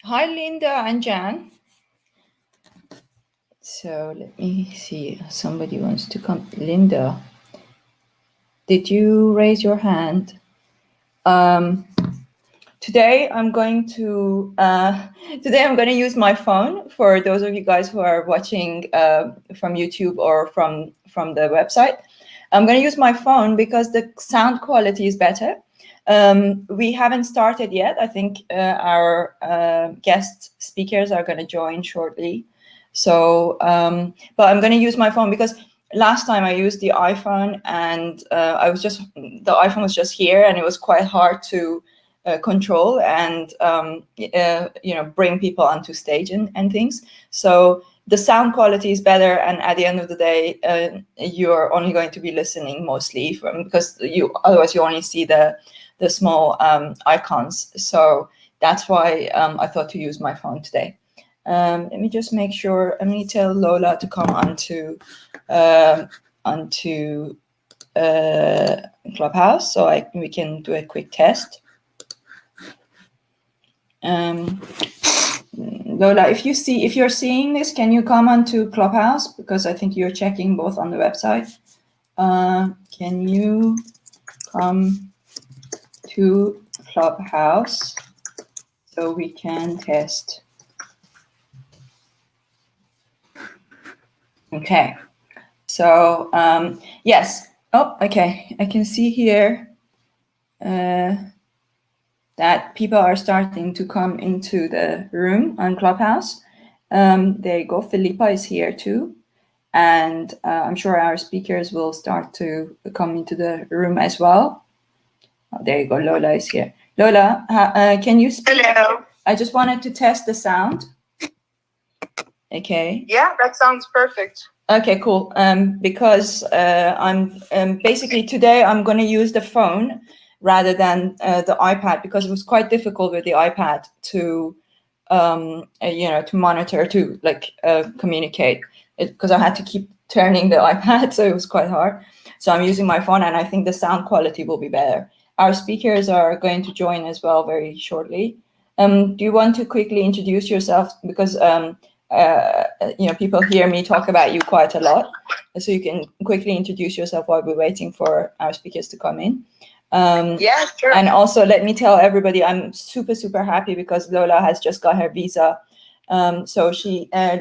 Hi, Linda and Jan. So let me see. Somebody wants to come. Linda, did you raise your hand? Today I'm going to use my phone for those of you guys who are watching from YouTube or from the website. I'm going to use my phone because the sound quality is better. We haven't started yet. I think our guest speakers are going to join shortly. So, but I'm going to use my phone because last time I used the iPhone and the iPhone was just here and it was quite hard to control and bring people onto stage and things. So the sound quality is better, and at the end of the day, you're only going to be listening mostly because otherwise you only see the small icons. So that's why I thought to use my phone today. Let me just make sure. Let me tell Lola to come onto Clubhouse so we can do a quick test. Lola, if you're seeing this, can you come onto Clubhouse? Because I think you're checking both on the website. Can you come to Clubhouse so we can test? Okay. So yes. Oh, okay. I can see here that people are starting to come into the room on Clubhouse. There you go. Philippa is here too. And I'm sure our speakers will start to come into the room as well. Oh, there you go. Lola is here. Lola, can you speak? Hello. I just wanted to test the sound. Okay. Yeah, that sounds perfect. Okay, cool. Because I'm basically today I'm going to use the phone rather than the iPad because it was quite difficult with the iPad to to monitor, to communicate, because I had to keep turning the iPad, so it was quite hard. So I'm using my phone, and I think the sound quality will be better. Our speakers are going to join as well very shortly. Do you want to quickly introduce yourself, because people hear me talk about you quite a lot, so you can quickly introduce yourself while we're waiting for our speakers to come in. Yeah, sure. And also, let me tell everybody, I'm super, super happy because Lola has just got her visa. So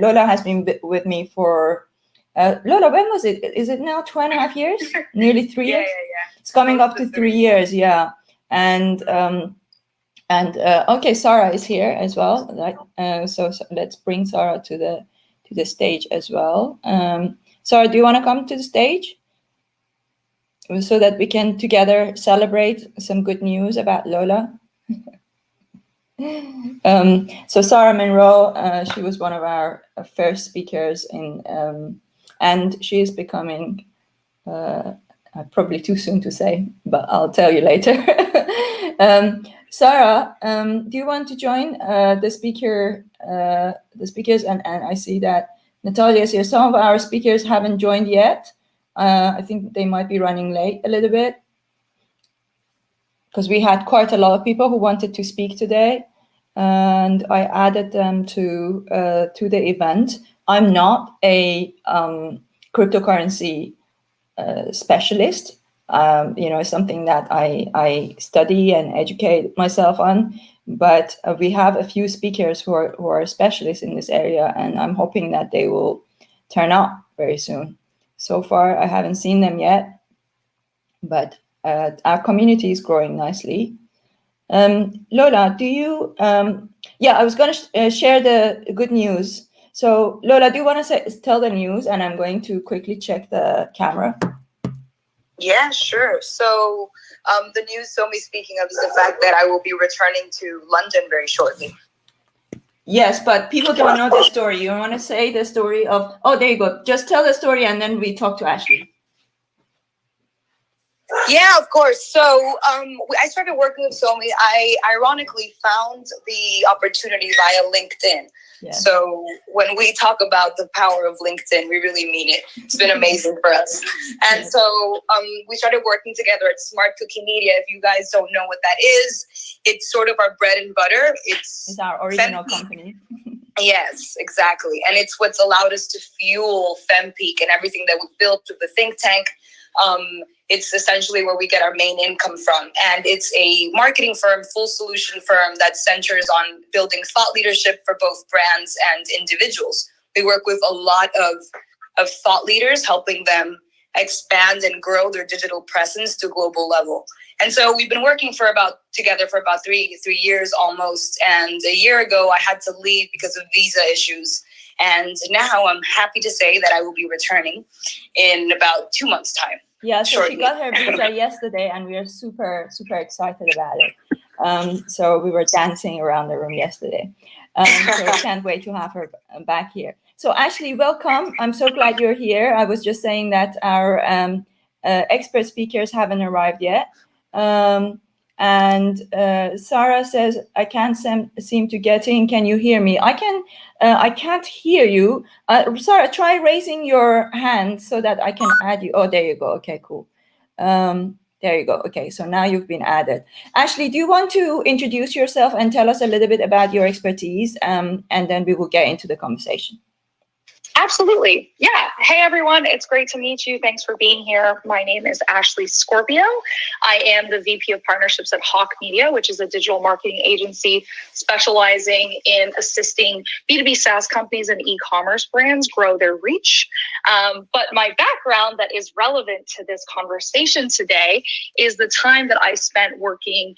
Lola has been with me for, Lola, when was it? Is it now 2.5 years? Nearly 3 years? Yeah. It's coming up to 3 years, yeah. And okay, Sarah is here as well. Right? So let's bring Sarah to the stage as well. Sarah, do you want to come to the stage so that we can together celebrate some good news about Lola? So Sarah Monroe, she was one of our first speakers and she is becoming, probably too soon to say, but I'll tell you later. Sarah, do you want to join the speakers? And I see that Natalia is here. Some of our speakers haven't joined yet. I think they might be running late a little bit because we had quite a lot of people who wanted to speak today, and I added them to the event. I'm not a cryptocurrency specialist. It's something that I study and educate myself on. But we have a few speakers who are specialists in this area, and I'm hoping that they will turn up very soon. So far, I haven't seen them yet, but our community is growing nicely. Lola, do you? I was going to share the good news. So, Lola, do you want to tell the news? And I'm going to quickly check the camera. Yeah, sure. So the news Somi speaking of is the fact that I will be returning to London very shortly. Yes, but people don't know the story. You want to say the story of... Oh, there you go. Just tell the story and then we talk to Ashley. Yeah, of course. So I started working with Somi. I ironically found the opportunity via LinkedIn. Yeah. So when we talk about the power of LinkedIn, we really mean it. It's been amazing for us. And so we started working together at Smart Cookie Media. If you guys don't know what that is, it's sort of our bread and butter. It's our original company. Yes, exactly. And it's what's allowed us to fuel FemPeak and everything that we've built through the think tank. It's essentially where we get our main income from. And it's a marketing firm, full solution firm that centers on building thought leadership for both brands and individuals. We work with a lot of thought leaders, helping them expand and grow their digital presence to global level. And so we've been working together for about three years almost. And a year ago, I had to leave because of visa issues. And now I'm happy to say that I will be returning in about 2 months' time. Yeah, so shortly. She got her visa yesterday, and we are super, super excited about it. So we were dancing around the room yesterday. So I can't wait to have her back here. So Ashley, welcome. I'm so glad you're here. I was just saying that our expert speakers haven't arrived yet. And Sarah says, I can't seem to get in. Can you hear me? I can't hear you. Sarah, try raising your hand so that I can add you. Oh, there you go. Okay, cool. There you go. Okay, so now you've been added. Ashley, do you want to introduce yourself and tell us a little bit about your expertise? And then we will get into the conversation. Absolutely. Yeah. Hey, everyone. It's great to meet you. Thanks for being here. My name is Ashley Scorpio. I am the VP of Partnerships at Hawk Media, which is a digital marketing agency specializing in assisting B2B SaaS companies and e-commerce brands grow their reach. But my background that is relevant to this conversation today is the time that I spent working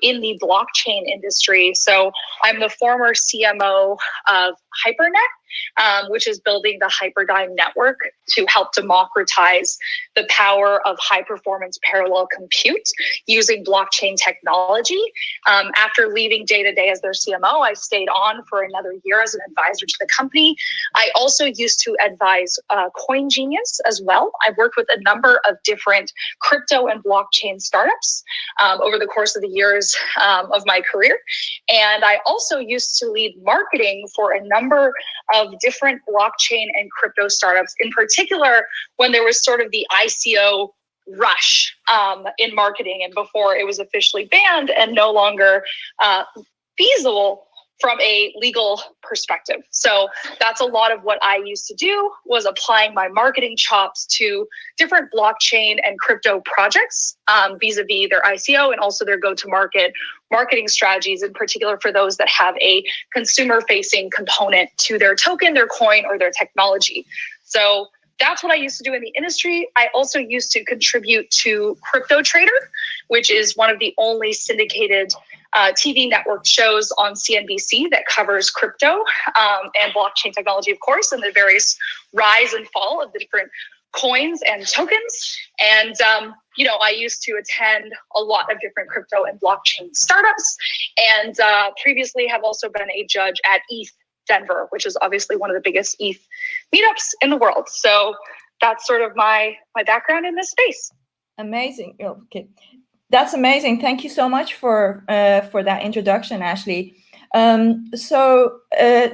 in the blockchain industry. So I'm the former CMO of Hypernet, which is building the Hyperdyne network to help democratize the power of high-performance parallel compute using blockchain technology. After leaving day-to-day as their CMO, I stayed on for another year as an advisor to the company. I also used to advise Coin Genius as well. I've worked with a number of different crypto and blockchain startups over the course of the years of my career. And I also used to lead marketing for a number of different blockchain and crypto startups, in particular when there was sort of the ICO rush in marketing and before it was officially banned and no longer feasible from a legal perspective. So that's a lot of what I used to do, was applying my marketing chops to different blockchain and crypto projects vis-a-vis their ICO and also their go-to-market marketing strategies, in particular for those that have a consumer-facing component to their token, their coin, or their technology. So that's what I used to do in the industry. I also used to contribute to Crypto Trader, which is one of the only syndicated TV network shows on CNBC that covers crypto and blockchain technology, of course, and the various rise and fall of the different coins and tokens. And, I used to attend a lot of different crypto and blockchain startups, and previously have also been a judge at ETH Denver, which is obviously one of the biggest ETH meetups in the world. So that's sort of my background in this space. Amazing. Okay. That's amazing. Thank you so much for that introduction, Ashley. So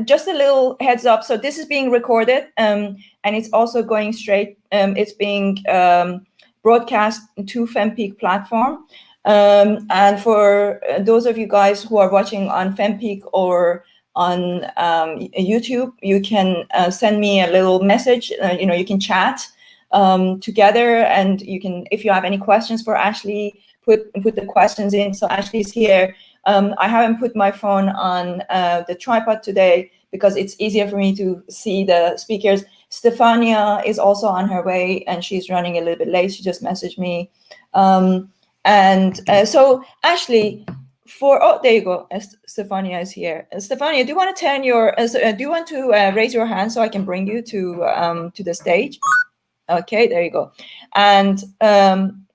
just a little heads up. So this is being recorded and it's also going straight. It's being broadcast to FemPeak platform. And for those of you guys who are watching on FemPeak or on YouTube, you can send me a little message. You can chat together, and you can, if you have any questions for Ashley, put the questions in. So Ashley's here. I haven't put my phone on the tripod today because it's easier for me to see the speakers. Stefania is also on her way, and she's running a little bit late. She just messaged me. So Ashley, there you go. Stefania is here. Stefania, do you want to raise your hand so I can bring you to the stage? Okay, there you go. And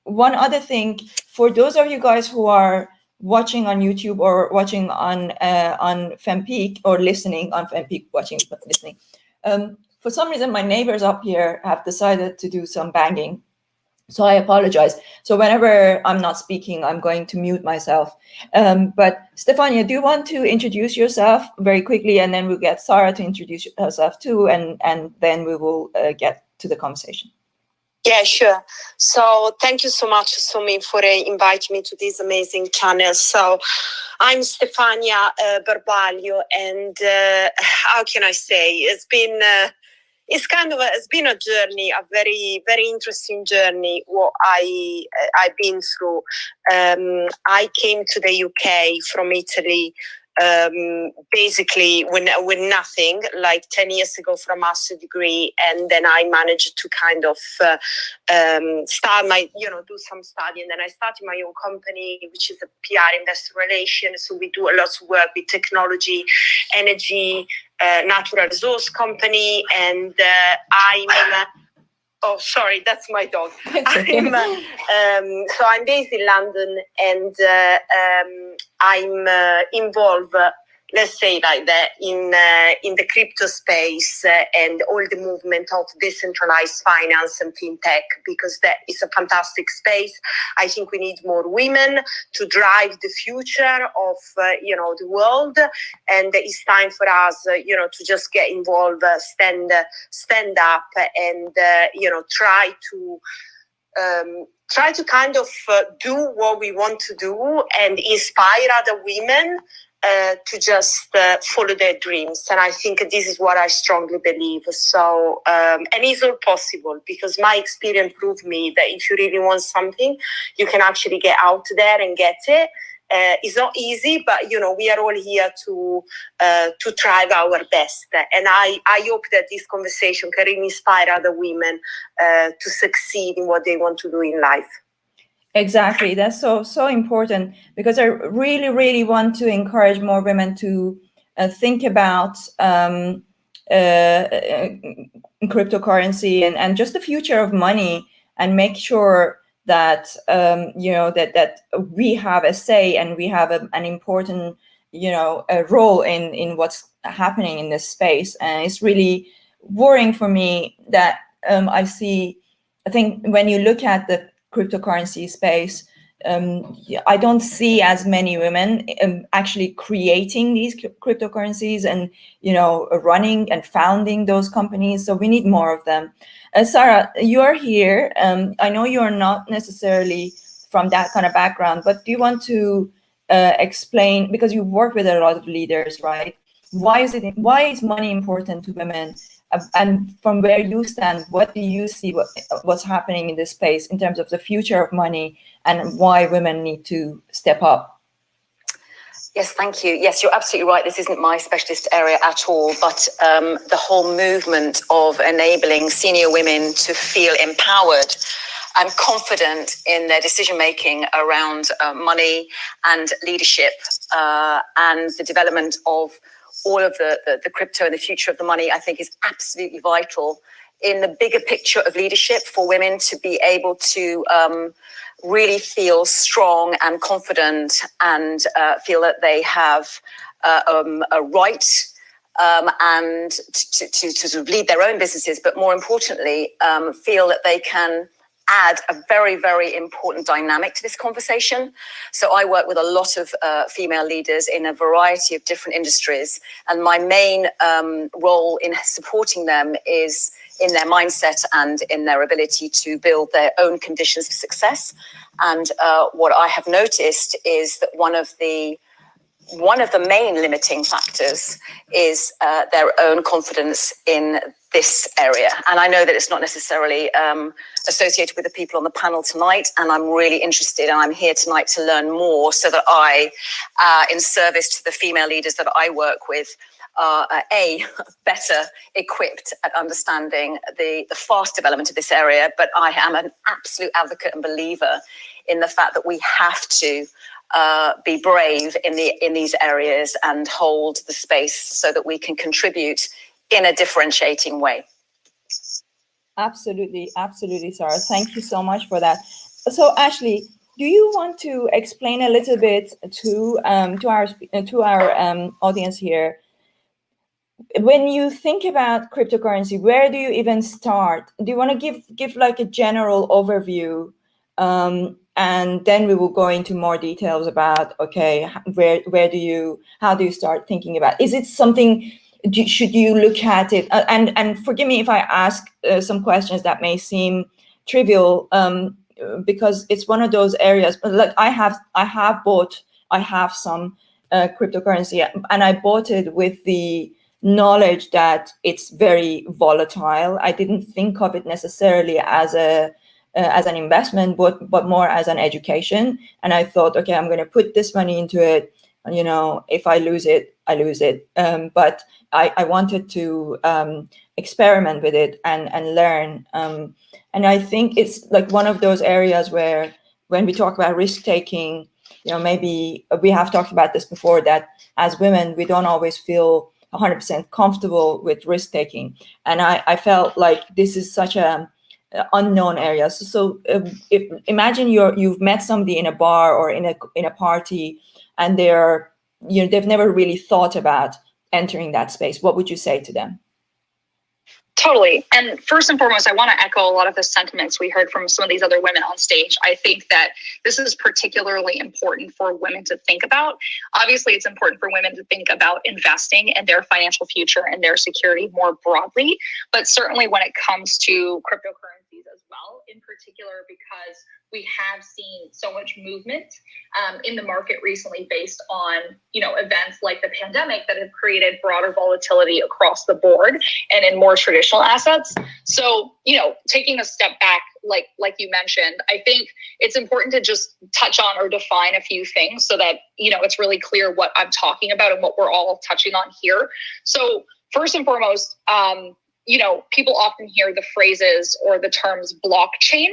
one other thing, for those of you guys who are watching on YouTube or watching on FemPeak or listening on FemPeak, listening. For some reason, my neighbors up here have decided to do some banging. So I apologize. So whenever I'm not speaking, I'm going to mute myself. But Stefania, do you want to introduce yourself very quickly, and then we'll get Sarah to introduce herself too, and then we will get to the conversation. Yeah, sure. So thank you so much, Sumi, for inviting me to this amazing channel. So I'm Stefania Barbaglio, and how can I say? It's been a journey, a very, very interesting journey. What I've been through. I came to the UK from Italy, basically with nothing, like 10 years ago, for a master's degree, and then I managed to kind of start do some study, and then I started my own company, which is a PR investor relations. So we do a lot of work with technology, energy, natural resource company, and oh, sorry, that's my dog. So I'm based in London, and I'm involved, let's say like that, in the crypto space and all the movement of decentralized finance and fintech, because that is a fantastic space. I think we need more women to drive the future of the world, and it's time for us to just get involved, stand up, and try to kind of do what we want to do and inspire other women to just follow their dreams. And I think this is what I strongly believe. So, and it's all possible, because my experience proved me that if you really want something, you can actually get out there and get it. It's not easy, but we are all here to try our best. And I hope that this conversation can really inspire other women to succeed in what they want to do in life. Exactly. That's so important, because I really, really want to encourage more women to think about cryptocurrency and just the future of money, and make sure that that we have a say, and we have an important a role in what's happening in this space. And it's really worrying for me that I think when you look at the cryptocurrency space, I don't see as many women actually creating these cryptocurrencies and running and founding those companies. So we need more of them. Sarah, you are here. I know you are not necessarily from that kind of background, but do you want to explain, because you work with a lot of leaders, right? Why is money important to women? And from where you stand, what do you see what's happening in this space in terms of the future of money, and why women need to step up? Yes, thank you. Yes, you're absolutely right. This isn't my specialist area at all, but the whole movement of enabling senior women to feel empowered and confident in their decision-making around money and leadership, and the development of all of the crypto and the future of the money, I think, is absolutely vital in the bigger picture of leadership, for women to be able to really feel strong and confident, and feel that they have a right and to sort of lead their own businesses, but more importantly, feel that they can add a very, very important dynamic to this conversation. So I work with a lot of female leaders in a variety of different industries, and my main role in supporting them is in their mindset and in their ability to build their own conditions for success. And what I have noticed is that one of the main limiting factors is their own confidence in this area. And I know that it's not necessarily associated with the people on the panel tonight, and I'm really interested, and I'm here tonight to learn more, so that I, in service to the female leaders that I work with, are better equipped at understanding the fast development of this area. But I am an absolute advocate and believer in the fact that we have to be brave in these areas and hold the space so that we can contribute in a differentiating way. Absolutely, Sarah. Thank you so much for that. So, Ashley, do you want to explain a little bit to our audience here when you think about cryptocurrency, where do you even start? Do you want to give like a general overview, and then we will go into more details about, okay, how do you start thinking about? Is it something? Should you look at it? And forgive me if I ask some questions that may seem trivial, because it's one of those areas. Like I have some cryptocurrency, and I bought it with the knowledge that it's very volatile. I didn't think of it necessarily as an investment, but more as an education. And I thought, okay, I'm going to put this money into it. You know, if I lose it, I lose it. But I wanted to experiment with it and learn. And I think it's like one of those areas where, when we talk about risk taking, you know, maybe we have talked about this before, that as women, we don't always feel 100% comfortable with risk taking. And I felt like this is such a unknown area. So if imagine you've met somebody in a bar or in a party, and they've never really thought about entering that space. What would you say to them? Totally. And first and foremost, I want to echo a lot of the sentiments we heard from some of these other women on stage. I think that this is particularly important for women to think about. Obviously, it's important for women to think about investing in their financial future and their security more broadly. But certainly when it comes to cryptocurrencies as well, in particular, because we have seen so much movement in the market recently based on, events like the pandemic that have created broader volatility across the board and in more traditional assets. So, taking a step back, like you mentioned, I think it's important to just touch on or define a few things so that, it's really clear what I'm talking about and what we're all touching on here. So first and foremost, people often hear the phrases or the terms blockchain,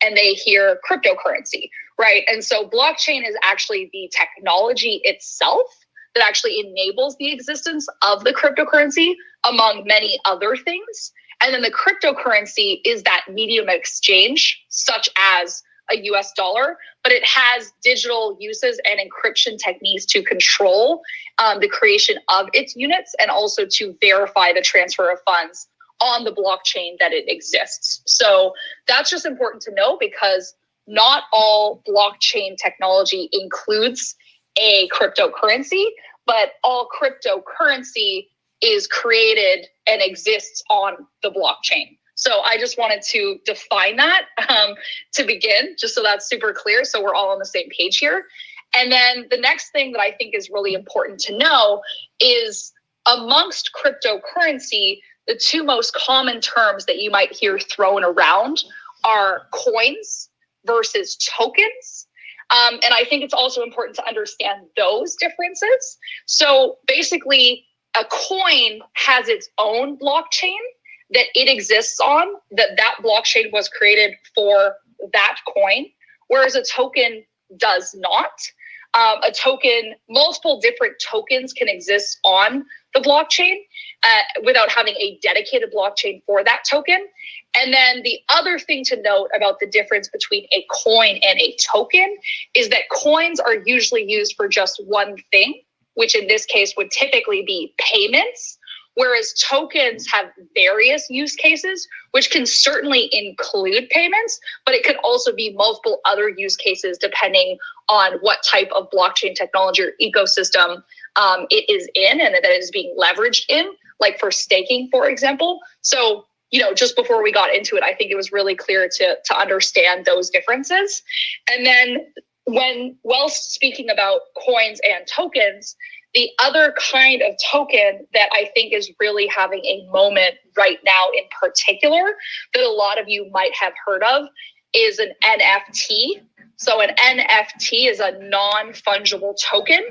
and they hear cryptocurrency, right? And so blockchain is actually the technology itself that actually enables the existence of the cryptocurrency, among many other things. And then the cryptocurrency is that medium of exchange, such as a US dollar, but it has digital uses and encryption techniques to control the creation of its units, and also to verify the transfer of funds on the blockchain that it exists. So that's just important to know, because not all blockchain technology includes a cryptocurrency, but all cryptocurrency is created and exists on the blockchain. So I just wanted to define that to begin, just so that's super clear, so we're all on the same page here. And then the next thing that I think is really important to know is, amongst cryptocurrency, the two most common terms that you might hear thrown around are coins versus tokens. And I think it's also important to understand those differences. So basically, a coin has its own blockchain that it exists on, that blockchain was created for that coin, whereas a token does not. A token, multiple different tokens can exist on the blockchain without having a dedicated blockchain for that token. And then the other thing to note about the difference between a coin and a token is that coins are usually used for just one thing, which in this case would typically be payments, whereas tokens have various use cases, which can certainly include payments, but it can also be multiple other use cases depending on what type of blockchain technology or ecosystem it is in and that it is being leveraged in, like for staking, for example. So, just before we got into it, I think it was really clear to understand those differences. And then while speaking about coins and tokens, the other kind of token that I think is really having a moment right now in particular that a lot of you might have heard of is an NFT. So an NFT is a non-fungible token.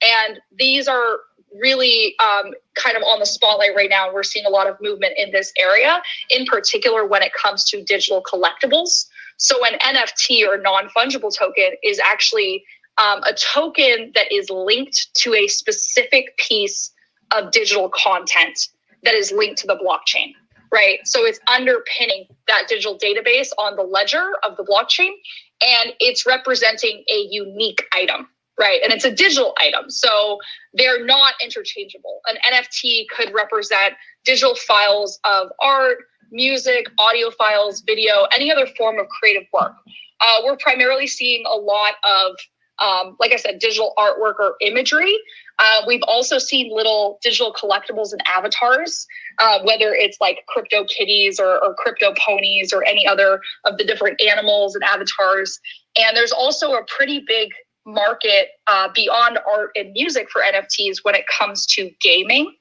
And these are really kind of on the spotlight right now. We're seeing a lot of movement in this area, in particular when it comes to digital collectibles. So an NFT, or non-fungible token, is actually a token that is linked to a specific piece of digital content that is linked to the blockchain, right? So it's underpinning that digital database on the ledger of the blockchain, and it's representing a unique item, right? And it's a digital item. So they're not interchangeable. An NFT could represent digital files of art, music, audio files, video, any other form of creative work. We're primarily seeing a lot of, like I said, digital artwork or imagery. We've also seen little digital collectibles and avatars, whether it's like crypto kitties or crypto ponies or any other of the different animals and avatars. And there's also a pretty big market beyond art and music for NFTs when it comes to gaming.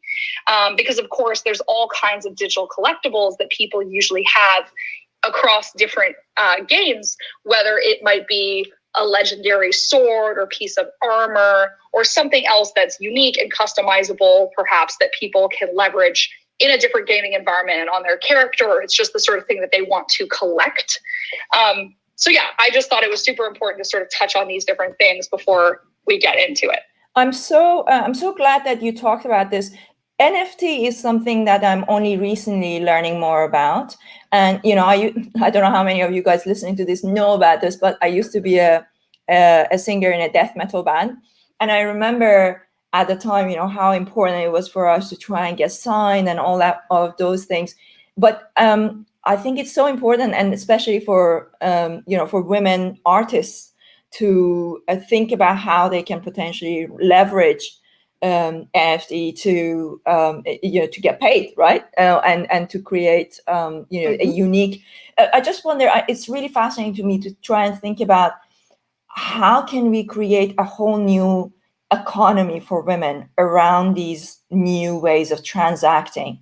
Because of course, there's all kinds of digital collectibles that people usually have across different games, whether it might be a legendary sword or piece of armor or something else that's unique and customizable, perhaps, that people can leverage in a different gaming environment and on their character, or it's just the sort of thing that they want to collect. So yeah, I just thought it was super important to sort of touch on these different things before we get into it. I'm so glad that you talked about this. NFT is something that I'm only recently learning more about. And, you know, I don't know how many of you guys listening to this know about this, but I used to be a singer in a death metal band. And I remember at the time, you know, how important it was for us to try and get signed and all that, of those things. But I think it's so important, and especially for, you know, for women artists to think about how they can potentially leverage NFT to you know, to get paid, right? And to create you know, a unique. I just wonder. It's really fascinating to me to try and think about how can we create a whole new economy for women around these new ways of transacting.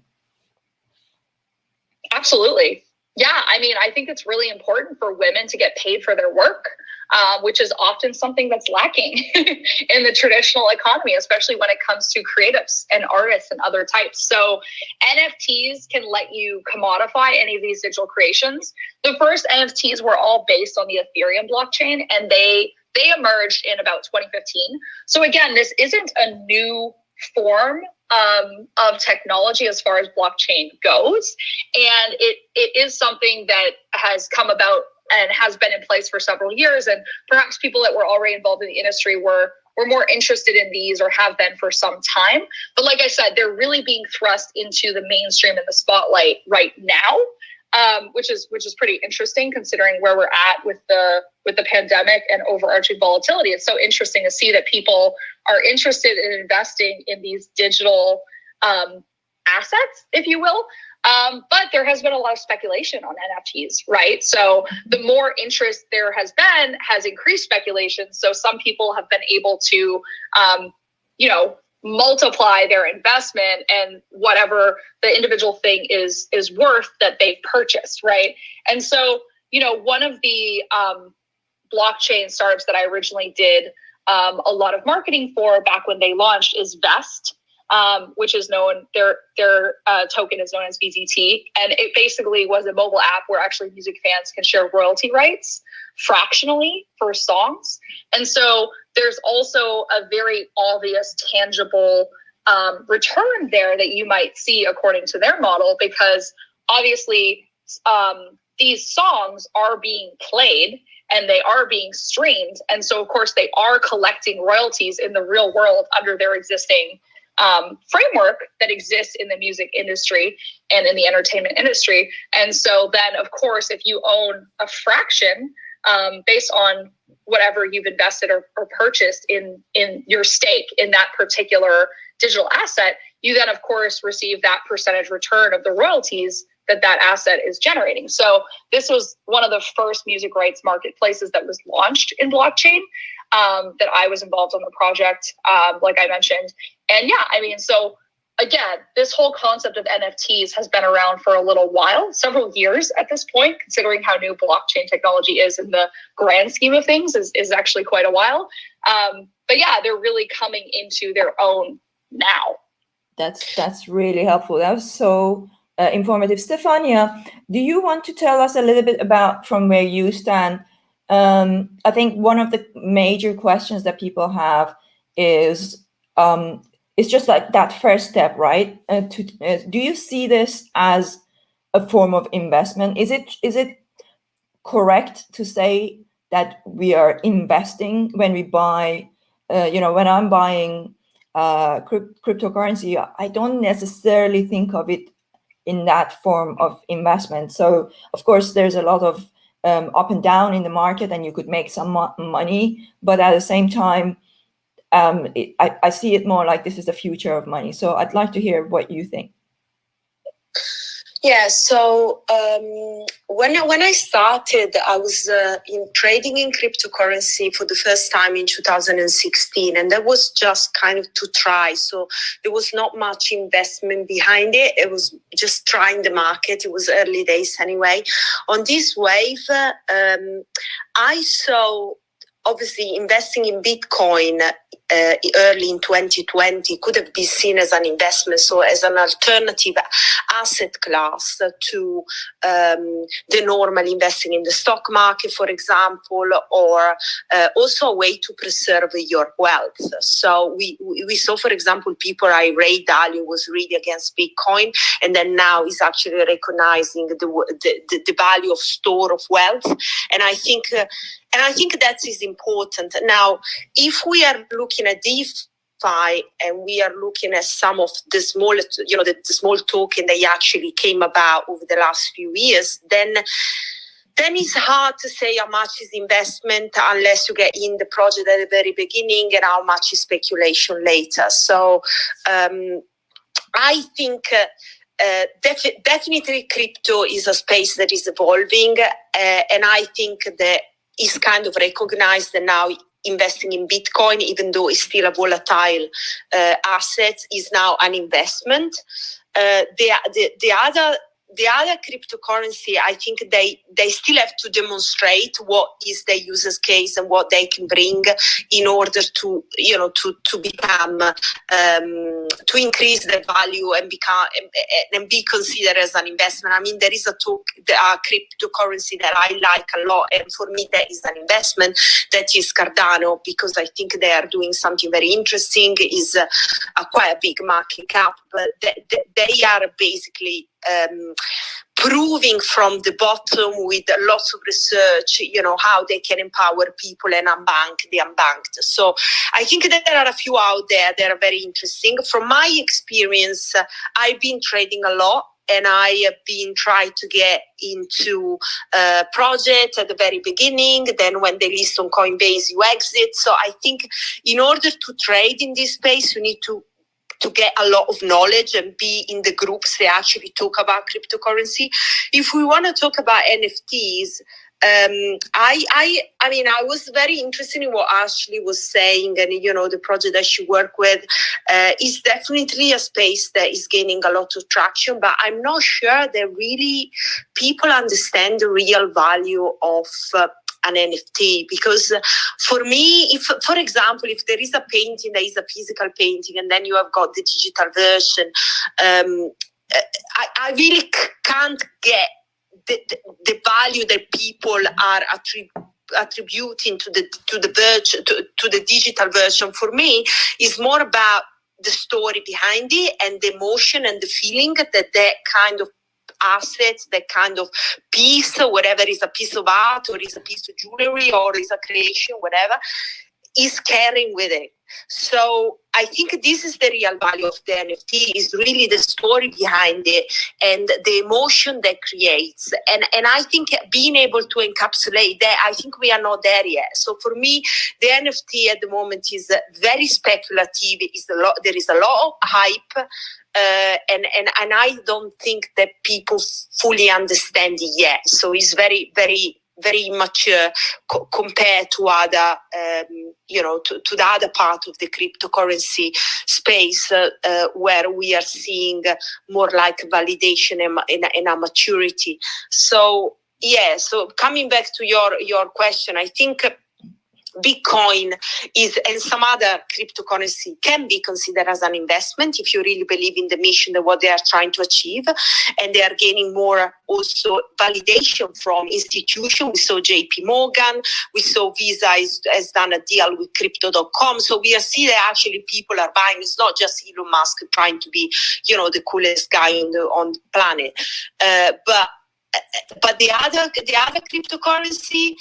Absolutely. Yeah, I mean, I think it's really important for women to get paid for their work, which is often something that's lacking in the traditional economy, especially when it comes to creatives and artists and other types. So NFTs can let you commodify any of these digital creations. The first NFTs were all based on the Ethereum blockchain, and they emerged in about 2015. So again, this isn't a new form of technology as far as blockchain goes. And it is something that has come about and has been in place for several years. And perhaps people that were already involved in the industry were more interested in these, or have been for some time. But like I said, they're really being thrust into the mainstream and the spotlight right now, which is pretty interesting considering where we're at with the pandemic and overarching volatility. It's so interesting to see that people are interested in investing in these digital assets, if you will. But there has been a lot of speculation on NFTs, right? So the more interest there has been, has increased speculation. So some people have been able to, you know, multiply their investment and whatever the individual thing is worth that they've purchased, right? And so, you know, one of the blockchain startups that I originally did a lot of marketing for back when they launched is Vest, which is known, their token is known as VZT. And it basically was a mobile app where actually music fans can share royalty rights fractionally for songs. And so there's also a very obvious, tangible return there that you might see according to their model, because obviously these songs are being played and they are being streamed. And so, of course, they are collecting royalties in the real world under their existing framework that exists in the music industry and in the entertainment industry. And so then, of course, if you own a fraction based on whatever you've invested or purchased in your stake in that particular digital asset, you then, of course, receive that percentage return of the royalties that asset is generating. So this was one of the first music rights marketplaces that was launched in blockchain, that I was involved on the project, like I mentioned. And yeah, I mean, so again, this whole concept of NFTs has been around for a little while, several years at this point, considering how new blockchain technology is in the grand scheme of things, is actually quite a while. But yeah, they're really coming into their own now. That's really helpful. That was so informative. Stefania, do you want to tell us a little bit about from where you stand? I think one of the major questions that people have is it's just like that first step, right? Do you see this as a form of investment? Is it correct to say that we are investing when we buy when I'm buying cryptocurrency, I don't necessarily think of it in that form of investment. So of course there's a lot of up and down in the market, and you could make some money, but at the same time, I see it more like this is the future of money. So I'd like to hear what you think. Yeah, so when I started, I was trading in cryptocurrency for the first time in 2016, and that was just kind of to try. So there was not much investment behind it. It was just trying the market. It was early days anyway. On this wave, I saw, obviously, investing in Bitcoin early in 2020 could have been seen as an investment, so as an alternative asset class to the normal investing in the stock market, for example, or also a way to preserve your wealth. So we saw, for example, people, Ray Dalio was really against Bitcoin, and then now is actually recognizing the value of store of wealth, and I think that is important. Now, if we are looking at DeFi and we are looking at some of the small, the small token that actually came about over the last few years, then it's hard to say how much is investment unless you get in the project at the very beginning and how much is speculation later. So I think definitely crypto is a space that is evolving, and I think that is kind of recognized that now investing in Bitcoin, even though it's still a volatile asset, is now an investment. The other cryptocurrency, I think they still have to demonstrate what is their user's case and what they can bring in order to become to increase the value and be considered as an investment. I mean, there is a cryptocurrency that I like a lot, and for me that is an investment. That is Cardano, because I think they are doing something very interesting. Is quite a big market cap, but they are basically proving from the bottom with lots of research, how they can empower people and unbank the unbanked. So I think that there are a few out there that are very interesting. From my experience, I've been trading a lot, and I have been trying to get into projects at the very beginning. Then when they list on Coinbase, you exit. So I think in order to trade in this space, you need to get a lot of knowledge and be in the groups that actually talk about cryptocurrency. If we want to talk about NFTs, I was very interested in what Ashley was saying, and the project that she worked with is definitely a space that is gaining a lot of traction, but I'm not sure that really people understand the real value of an NFT, because for me, if, for example, if there is a painting that is a physical painting and then you have got the digital version, I really can't get the value that people are attributing to the digital version. For me, is more about the story behind it and the emotion and the feeling that kind of assets, that kind of piece, whatever is a piece of art or is a piece of jewelry or is a creation, whatever, is carrying with it. So I think this is the real value of the NFT, is really the story behind it and the emotion that creates. And I think being able to encapsulate that, I think we are not there yet. So for me, the NFT at the moment is very speculative. There is a lot of hype. And I don't think that people fully understand it yet. So it's very, very, very mature compared to other, to the other part of the cryptocurrency space, where we are seeing more like validation and a maturity. So so coming back to your question, I think Bitcoin and some other cryptocurrency can be considered as an investment if you really believe in the mission that what they are trying to achieve, and they are gaining more also validation from institutions. We saw JP Morgan, we saw Visa has done a deal with Crypto.com. So we see that actually people are buying. It's not just Elon Musk trying to be, the coolest guy on the planet, but the other cryptocurrency.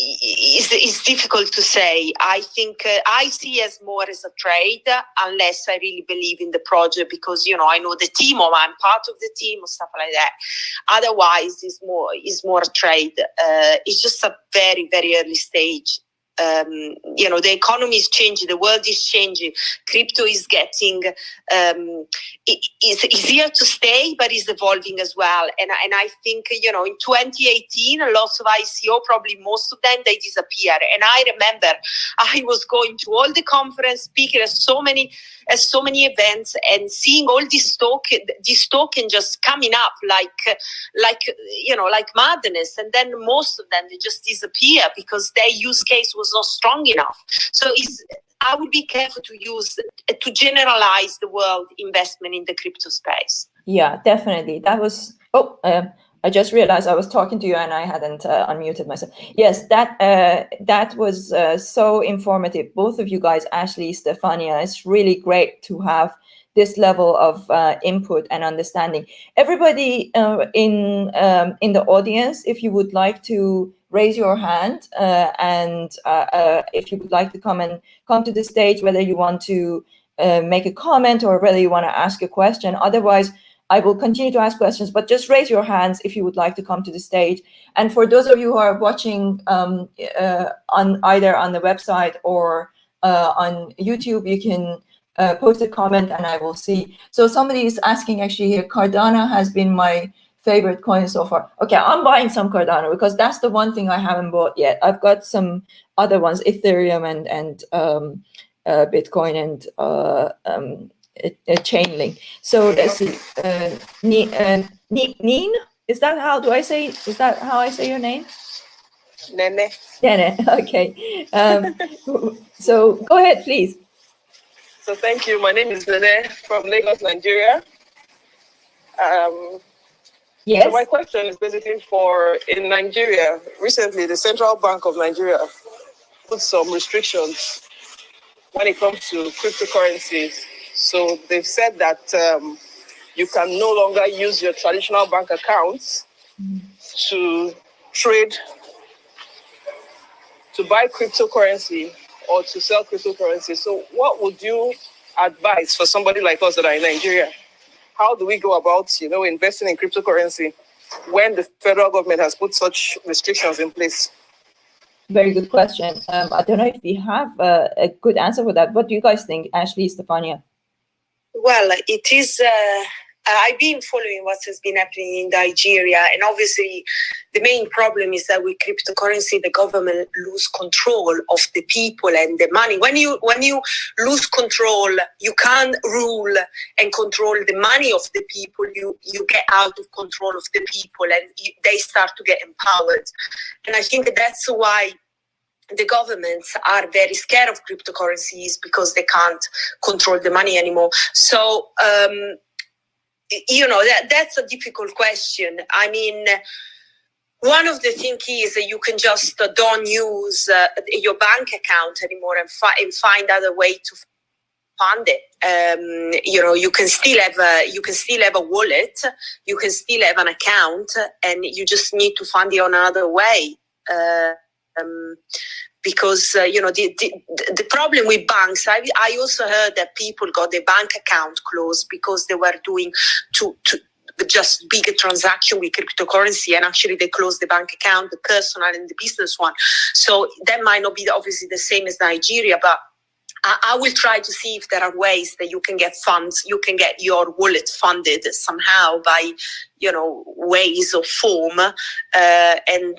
It's difficult to say. I think I see as more as a trade, unless I really believe in the project, because I know the team, or I'm part of the team, or stuff like that. Otherwise, it's more a trade. It's just a very, very early stage. The economy is changing, the world is changing, crypto is getting it's here to stay, but it's evolving as well. And I think in 2018, lots of ICO, probably most of them, they disappeared. And I remember I was going to all the conference, speaking at so many events, and seeing all these token just coming up like madness. And then most of them, they just disappear because their use case was not strong enough. So I would be careful to generalize the world investment in the crypto space. Yeah, definitely. That was. I just realized I was talking to you and I hadn't unmuted myself. Yes, that was so informative. Both of you guys, Ashley, Stefania, it's really great to have this level of input and understanding. Everybody in the audience, if you would like to raise your hand and if you would like to come to the stage, whether you want to make a comment or whether you want to ask a question. Otherwise, I will continue to ask questions, but just raise your hands if you would like to come to the stage. And for those of you who are watching on either on the website or on YouTube, you can post a comment and I will see. So somebody is asking actually here, Cardano has been my favorite coin so far. Okay, I'm buying some Cardano because that's the one thing I haven't bought yet. I've got some other ones, Ethereum and Bitcoin and Chainlink. So let's see. Neen, is that how I say your name? Nene. Nene. Okay. So go ahead, please. So thank you. My name is Nene from Lagos, Nigeria. Yes. So my question is basically in Nigeria, recently the Central Bank of Nigeria put some restrictions when it comes to cryptocurrencies. So they've said that you can no longer use your traditional bank accounts to trade, to buy cryptocurrency or to sell cryptocurrency. So what would you advise for somebody like us that are in Nigeria? How do we go about, investing in cryptocurrency when the federal government has put such restrictions in place? Very good question. I don't know if we have a good answer for that. What do you guys think, Ashley, Stefania? Well, it is. I've been following what has been happening in Nigeria, and obviously, the main problem is that with cryptocurrency, the government lose control of the people and the money. When you lose control, you can't rule and control the money of the people. You get out of control of the people, and they start to get empowered. And I think that's why the governments are very scared of cryptocurrencies, because they can't control the money anymore. So, that's a difficult question. I mean, one of the things is that you can just don't use your bank account anymore and find other way to fund it. You can still have a wallet, you can still have an account, and you just need to fund it on another way. Because the problem with banks, I also heard that people got their bank account closed because they were doing just bigger transaction with cryptocurrency, and actually they closed the bank account, the personal and the business one. So that might not be obviously the same as Nigeria, but I will try to see if there are ways that you can get funds, you can get your wallet funded somehow by ways or form, and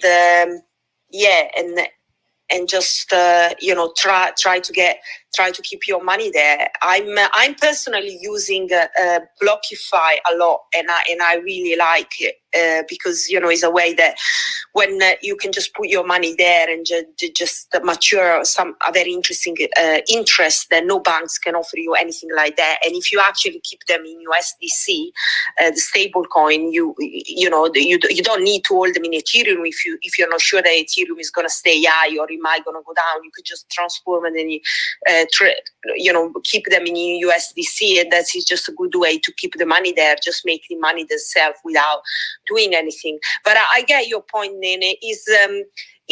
just try to keep your money there. I'm personally using Blockify a lot, and I really like it because it's a way that when you can just put your money there and just mature a very interesting interest that no banks can offer you anything like that. And if you actually keep them in USDC, the stable coin, you don't need to hold them in Ethereum if you're not sure that Ethereum is going to stay high or it might going to go down. You could just transform and then keep them in USDC, and that is just a good way to keep the money there, just making money themselves without doing anything. But I get your point, Nene.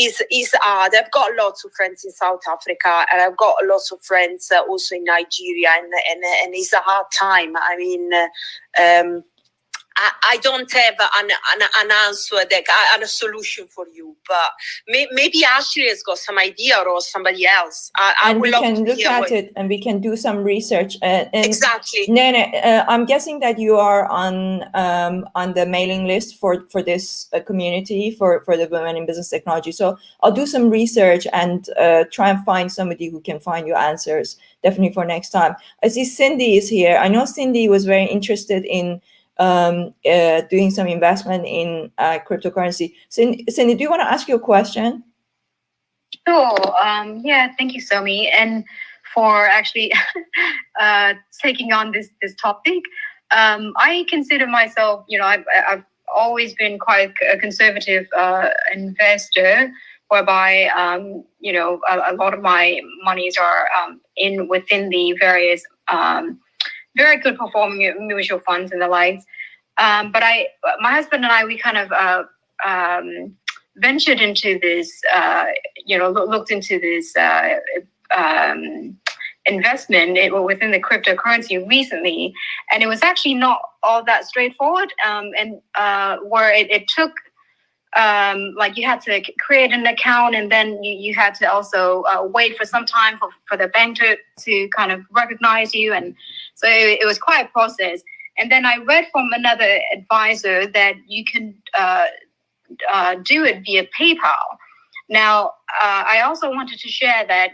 Is hard. I've got lots of friends in South Africa, and I've got lots of friends also in Nigeria, and it's a hard time. I mean, I don't have an answer, a solution for you, but maybe Ashley has got some idea, or somebody else. And we can look at it, and we can do some research. Exactly. Nene, I'm guessing that you are on the mailing list for this community for the Women in Business Technology. So I'll do some research and try and find somebody who can find you answers, definitely for next time. I see Cindy is here. I know Cindy was very interested in doing some investment in cryptocurrency. Cindy, do you want to ask your question? Sure. Yeah, thank you, Somi, and for actually taking on this topic. I consider myself, I've always been quite a conservative investor, whereby a lot of my monies are within the various very good performing mutual funds and the likes. But my husband and I, we kind of ventured into this, looked into this investment within the cryptocurrency recently, and it was actually not all that straightforward. And where it took, like you had to create an account, and then you had to also wait for some time for the bank to kind of recognize you, and so it was quite a process. And then I read from another advisor that you can do it via PayPal. Now, I also wanted to share that,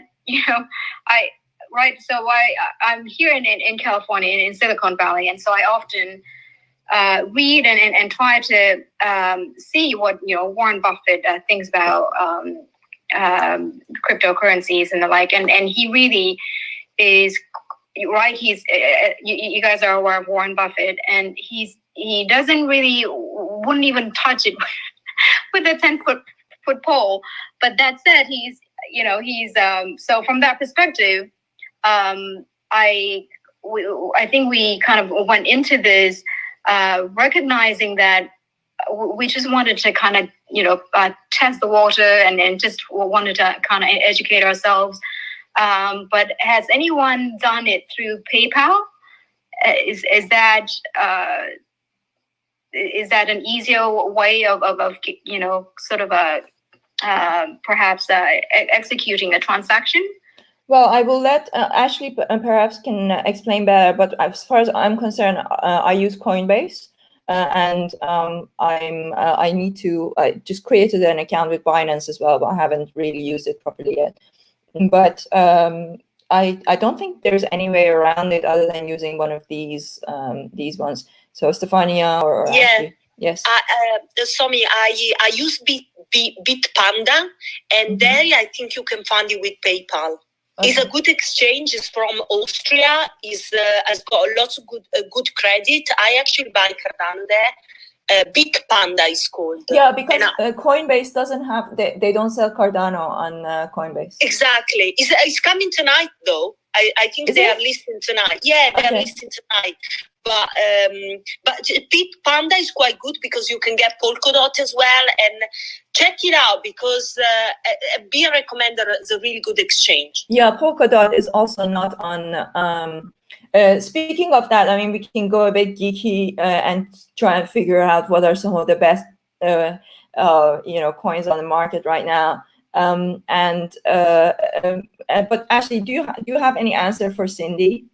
I'm here in California, in Silicon Valley, and so I often read and try to see what Warren Buffett thinks about cryptocurrencies and the like, and he really is right. He's you guys are aware of Warren Buffett, and he doesn't really wouldn't even touch it with a 10-foot pole. But that said, he's so from that perspective, I think we kind of went into this recognizing that we just wanted to kind of test the water and just wanted to kind of educate ourselves. But has anyone done it through PayPal? Is that an easier way of sort of perhaps executing a transaction? Well, I will let Ashley perhaps can explain better. But as far as I'm concerned, I use Coinbase, and I need to. I just created an account with Binance as well, but I haven't really used it properly yet. But I don't think there's any way around it other than using one of these ones. So Stefania or yeah. Ashley. Yes. Somi, I use Bitpanda, and there I think you can find it with PayPal. Okay. It's a good exchange. It's from Austria. Has got lots of good credit. I actually buy Cardano there. Bitpanda is called. Yeah, because Coinbase doesn't have. They don't sell Cardano on Coinbase. Exactly. It's coming tonight though. I think they are listing tonight. Yeah, they are listing tonight. But Bitpanda is quite good because you can get Polkadot as well, and check it out because being recommended is a really good exchange. Yeah, Polkadot is also not on. Speaking of that, I mean, we can go a bit geeky and try and figure out what are some of the best, coins on the market right now. But Ashley, do you have any answer for Cindy?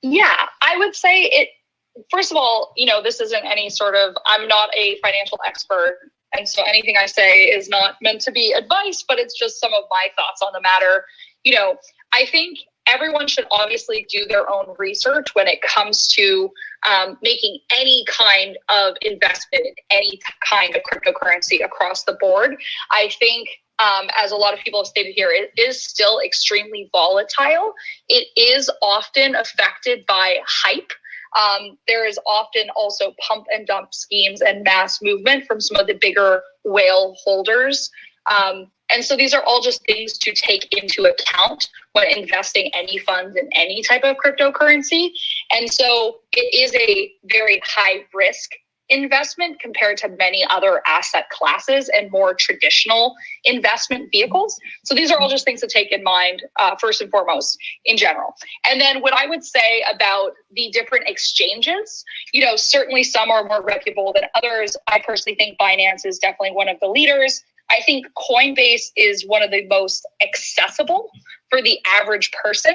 Yeah, I would say it. First of all, this isn't any sort of. I'm not a financial expert, and so anything I say is not meant to be advice, but it's just some of my thoughts on the matter. I think everyone should obviously do their own research when it comes to making any kind of investment in any kind of cryptocurrency across the board. I think, as a lot of people have stated here, it is still extremely volatile. It is often affected by hype. There is often also pump and dump schemes and mass movement from some of the bigger whale holders. And so these are all just things to take into account when investing any funds in any type of cryptocurrency. And so it is a very high risk investment compared to many other asset classes and more traditional investment vehicles. So these are all just things to take in mind, first and foremost, in general. And then what I would say about the different exchanges, certainly some are more reputable than others. I personally think Binance is definitely one of the leaders. I think Coinbase is one of the most accessible for the average person,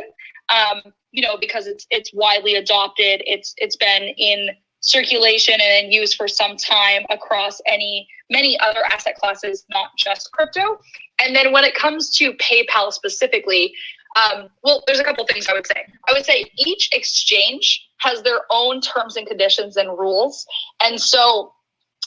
because it's widely adopted. It's been in circulation and used for some time across many other asset classes, not just crypto. And then when it comes to PayPal specifically, there's a couple things I would say. I would say each exchange has their own terms and conditions and rules. And so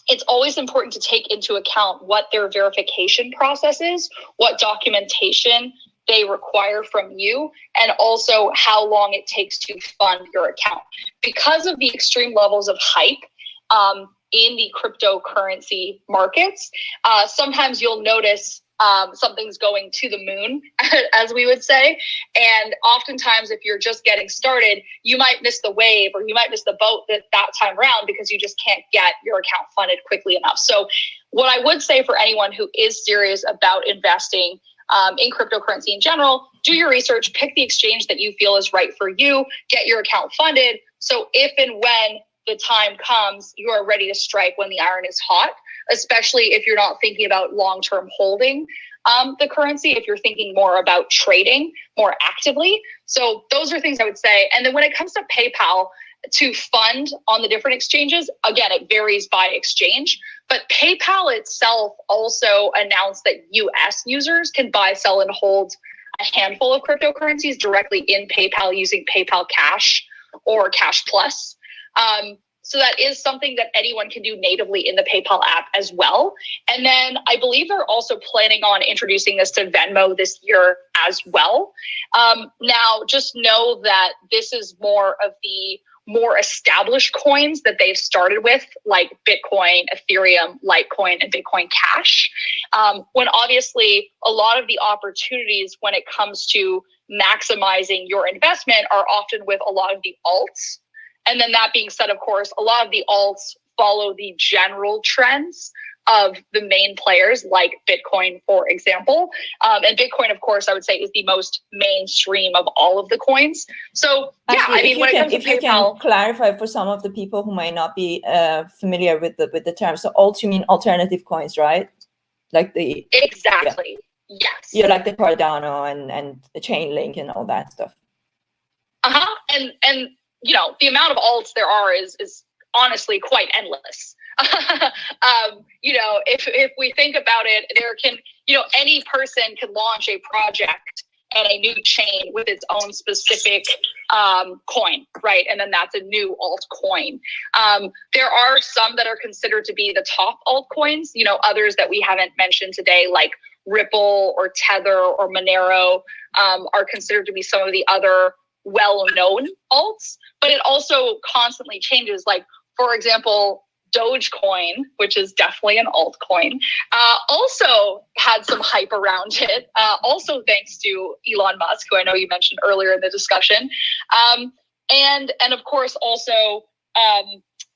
it's always important to take into account what their verification process is, what documentation they require from you, and also how long it takes to fund your account. Because of the extreme levels of hype in the cryptocurrency markets, sometimes you'll notice something's going to the moon, as we would say. And oftentimes, if you're just getting started, you might miss the wave or you might miss the boat that time around because you just can't get your account funded quickly enough. So what I would say for anyone who is serious about investing in cryptocurrency in general, do your research, pick the exchange that you feel is right for you, get your account funded. So if and when the time comes, you are ready to strike when the iron is hot, especially if you're not thinking about long-term holding the currency, if you're thinking more about trading more actively. So those are things I would say. And then when it comes to PayPal, to fund on the different exchanges, again, it varies by exchange, but PayPal itself also announced that US users can buy, sell, and hold a handful of cryptocurrencies directly in PayPal using PayPal Cash or Cash Plus. So that is something that anyone can do natively in the PayPal app as well. And then I believe they're also planning on introducing this to Venmo this year as well. Now, just know that this is more of the more established coins that they've started with, like Bitcoin, Ethereum, Litecoin, and Bitcoin Cash. When obviously a lot of the opportunities when it comes to maximizing your investment are often with a lot of the alts. And then that being said, of course, a lot of the alts follow the general trends of the main players like Bitcoin, for example. And Bitcoin, of course, I would say is the most mainstream of all of the coins. So yeah, Actually, I mean, when it comes to you PayPal, can clarify for some of the people who might not be familiar with the term. So alt, you mean alternative coins, right? Like the exactly. Yeah. Yes. Yeah, like the Cardano and the Chainlink and all that stuff. And the amount of alts there are is honestly quite endless. If we think about it, there can, any person can launch a project and a new chain with its own specific coin, right? And then that's a new altcoin. There are some that are considered to be the top altcoins, others that we haven't mentioned today, like Ripple or Tether or Monero, are considered to be some of the other well-known alts, but it also constantly changes. Like, for example, Dogecoin, which is definitely an altcoin, also had some hype around it, also thanks to Elon Musk, who I know you mentioned earlier in the discussion. And of course, also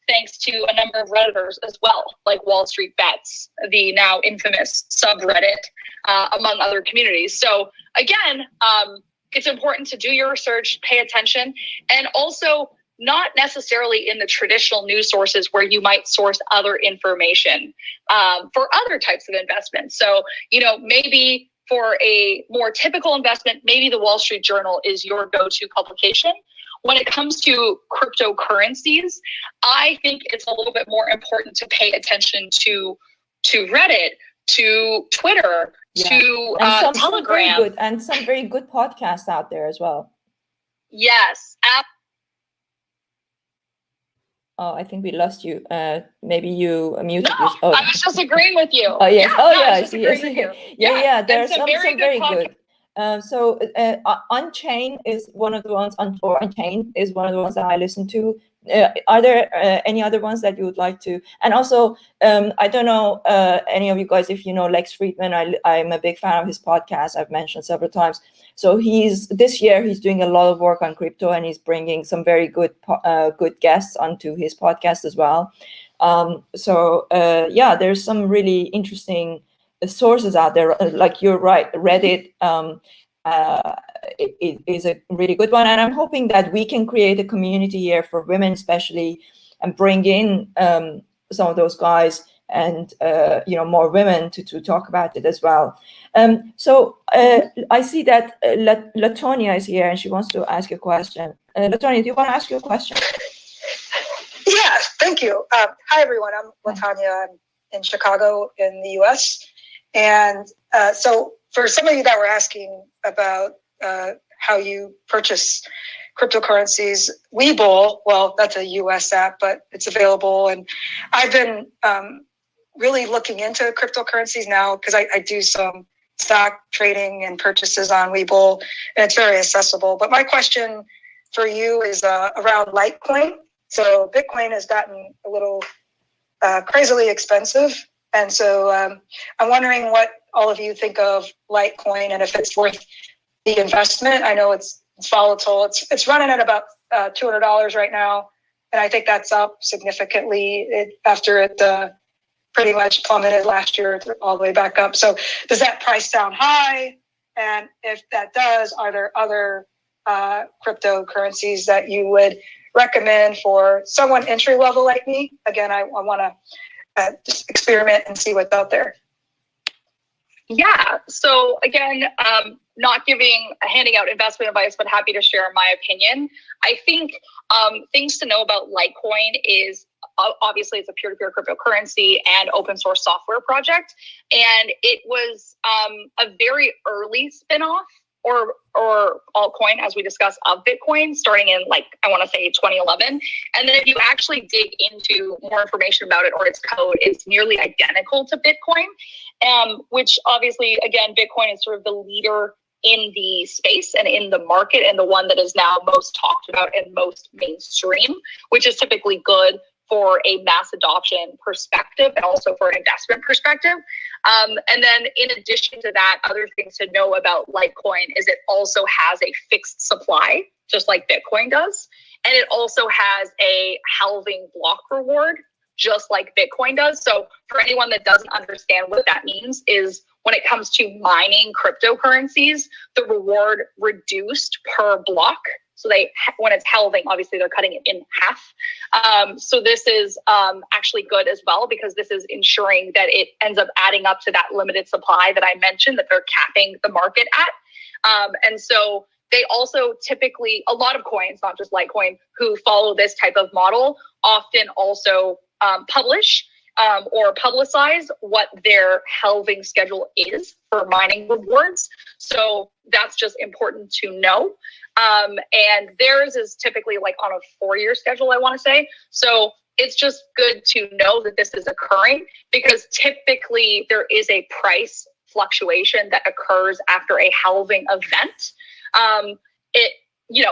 thanks to a number of Redditors as well, like Wall Street Bets, the now infamous subreddit, among other communities. So again, it's important to do your research, pay attention, and also not necessarily in the traditional news sources where you might source other information for other types of investments. So, maybe for a more typical investment, maybe the Wall Street Journal is your go-to publication. When it comes to cryptocurrencies, I think it's a little bit more important to pay attention to Reddit, to Twitter, to Telegram. And some very good podcasts out there as well. Yes. Oh, I think we lost you. Maybe you muted No, yourself. Oh, I was just agreeing with you. Oh, yes. Yes. Yeah. There are some very good. So Unchained is one of the ones, or Unchained is one of the ones that I listen to. Are there any other ones that you would like to? And also, I don't know any of you guys, if you know Lex Friedman. I'm a big fan of his podcast. I've mentioned several times. So this year he's doing a lot of work on crypto, and he's bringing some very good guests onto his podcast as well. Yeah, there's some really interesting sources out there. Like you're right, Reddit it is a really good one, and I'm hoping that we can create a community here for women, especially, and bring in some of those guys and more women to talk about it as well. I see that Latonia is here and she wants to ask a question. Latonia, do you want to ask your question? Yeah, thank you. Hi, everyone. I'm Latanya. I'm in Chicago in the US. And so for some of you that were asking about how you purchase cryptocurrencies, Webull, well, that's a US app, but it's available. And I've been really looking into cryptocurrencies now because I do some stock trading and purchases on Webull, and it's very accessible. But my question for you is around Litecoin. So Bitcoin has gotten a little crazily expensive. And so I'm wondering what all of you think of Litecoin and if it's worth the investment. I know it's volatile. It's running at about $200 right now. And I think that's up significantly after it pretty much plummeted last year all the way back up. So does that price sound high? And if that does, are there other cryptocurrencies that you would recommend for someone entry level like me? Again, I want to just experiment and see what's out there. Yeah. So again, not handing out investment advice, but happy to share my opinion. I think things to know about Litecoin is obviously it's a peer-to-peer cryptocurrency and open source software project. And it was a very early spinoff or altcoin, as we discussed, of Bitcoin, starting in I want to say 2011. And then if you actually dig into more information about it or its code, it's nearly identical to Bitcoin, which obviously, again, Bitcoin is sort of the leader in the space and in the market and the one that is now most talked about and most mainstream, which is typically good for a mass adoption perspective and also for an investment perspective. And then in addition to that, other things to know about Litecoin is it also has a fixed supply, just like Bitcoin does. And it also has a halving block reward, just like Bitcoin does. So for anyone that doesn't understand what that means is when it comes to mining cryptocurrencies, the reward reduced per block. So when it's halving, obviously they're cutting it in half. So this is actually good as well, because this is ensuring that it ends up adding up to that limited supply that I mentioned that they're capping the market at. And so they also typically, a lot of coins, not just Litecoin, who follow this type of model often also publish or publicize what their halving schedule is for mining rewards. So that's just important to know. And theirs is typically on a 4-year schedule, I want to say. So it's just good to know that this is occurring, because typically there is a price fluctuation that occurs after a halving event.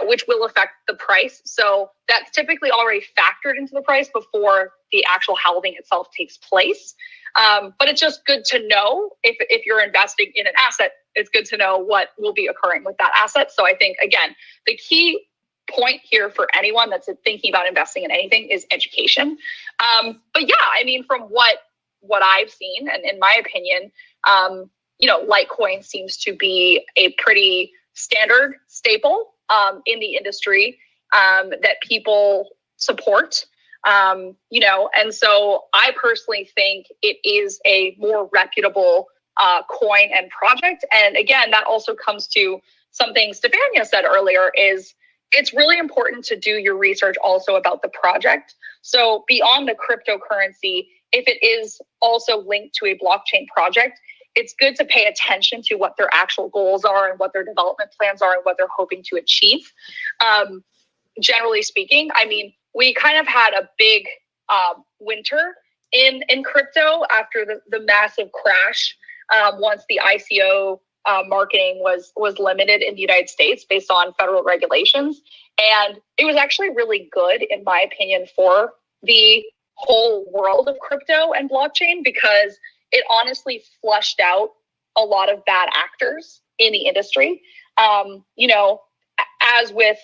Which will affect the price. So that's typically already factored into the price before the actual halving itself takes place. But it's just good to know if you're investing in an asset, it's good to know what will be occurring with that asset. So I think, again, the key point here for anyone that's thinking about investing in anything is education. But yeah, I mean, from what I've seen, and in my opinion, Litecoin seems to be a pretty standard staple in the industry that people support, and so I personally think it is a more reputable coin and project. And again, that also comes to something Stefania said earlier, is it's really important to do your research also about the project. So beyond the cryptocurrency, if it is also linked to a blockchain project, it's good to pay attention to what their actual goals are and what their development plans are and what they're hoping to achieve. Generally speaking, I mean, we kind of had a big winter in crypto after the massive crash once the ICO marketing was limited in the United States based on federal regulations. And it was actually really good, in my opinion, for the whole world of crypto and blockchain, because it honestly flushed out a lot of bad actors in the industry. as with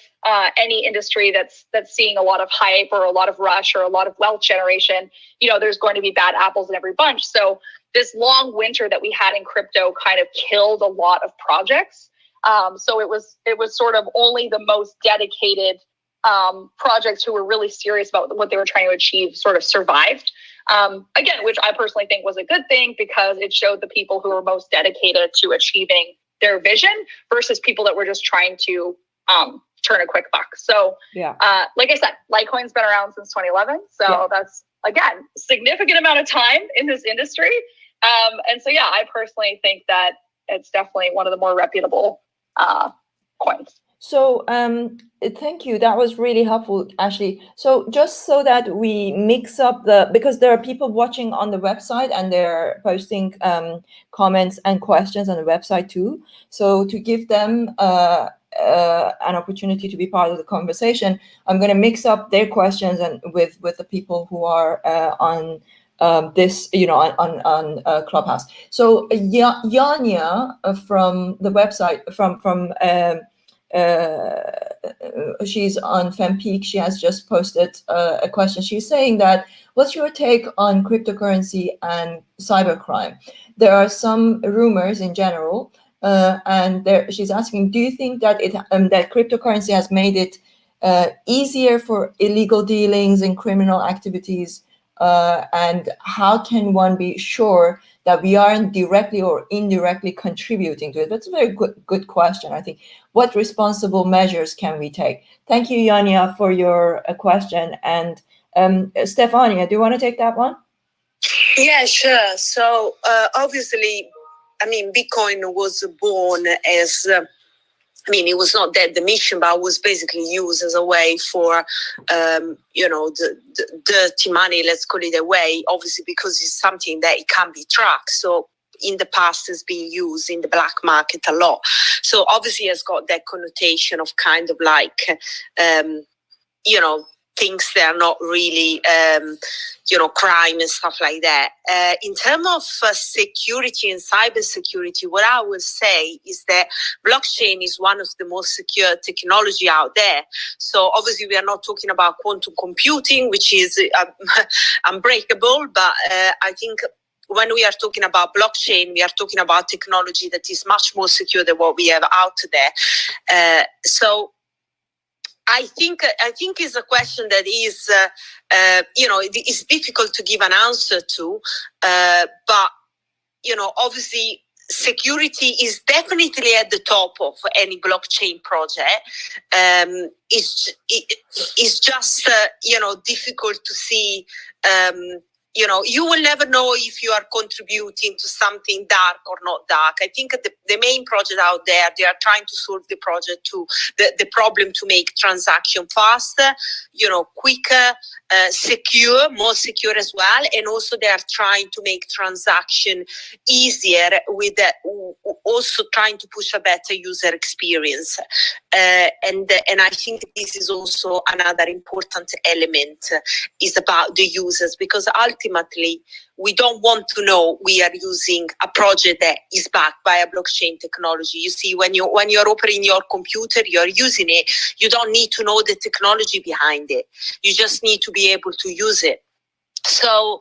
any industry that's seeing a lot of hype or a lot of rush or a lot of wealth generation, there's going to be bad apples in every bunch. So this long winter that we had in crypto kind of killed a lot of projects. So it was sort of only the most dedicated projects who were really serious about what they were trying to achieve sort of survived. Again, which I personally think was a good thing, because it showed the people who were most dedicated to achieving their vision versus people that were just trying to turn a quick buck. So like I said, Litecoin's been around since 2011. So that's, again, a significant amount of time in this industry. And so, I personally think that it's definitely one of the more reputable coins. So thank you. That was really helpful, Ashley. So just so that we mix up because there are people watching on the website and they're posting comments and questions on the website too. So to give them an opportunity to be part of the conversation, I'm going to mix up their questions and with the people who are on this, on Clubhouse. So Yanya from the website, from she's on FemPeak. She has just posted a question. She's saying that, what's your take on cryptocurrency and cybercrime? There are some rumors in general, and she's asking, do you think that that cryptocurrency has made it easier for illegal dealings and criminal activities? And how can one be sure that we aren't directly or indirectly contributing to it? That's a very good question, I think. What responsible measures can we take? Thank you, Yanya, for your question. And Stefania, do you want to take that one? Yeah, sure. So obviously, Bitcoin was born as... it was not that the mission, but it was basically used as a way for, the dirty money, let's call it a way, obviously, because it's something that it can be tracked. So in the past has been used in the black market a lot. So obviously it's got that connotation of kind of like, things that are not really, crime and stuff like that. In terms of security and cybersecurity, what I will say is that blockchain is one of the most secure technology out there. So obviously we are not talking about quantum computing, which is unbreakable, but I think when we are talking about blockchain, we are talking about technology that is much more secure than what we have out there. So I think it's a question that is, it's difficult to give an answer to, but, obviously security is definitely at the top of any blockchain project. It's just, difficult to see, you will never know if you are contributing to something dark or not dark. I think the main project out there, they are trying to solve the problem to make transaction faster, quicker, secure, more secure as well. And also they are trying to make transaction easier with also trying to push a better user experience. And I think this is also another important element is about the users, because ultimately we don't want to know we are using a project that is backed by a blockchain technology. You see, when you're opening your computer, you're using it, you don't need to know the technology behind it. You just need to be able to use it. So,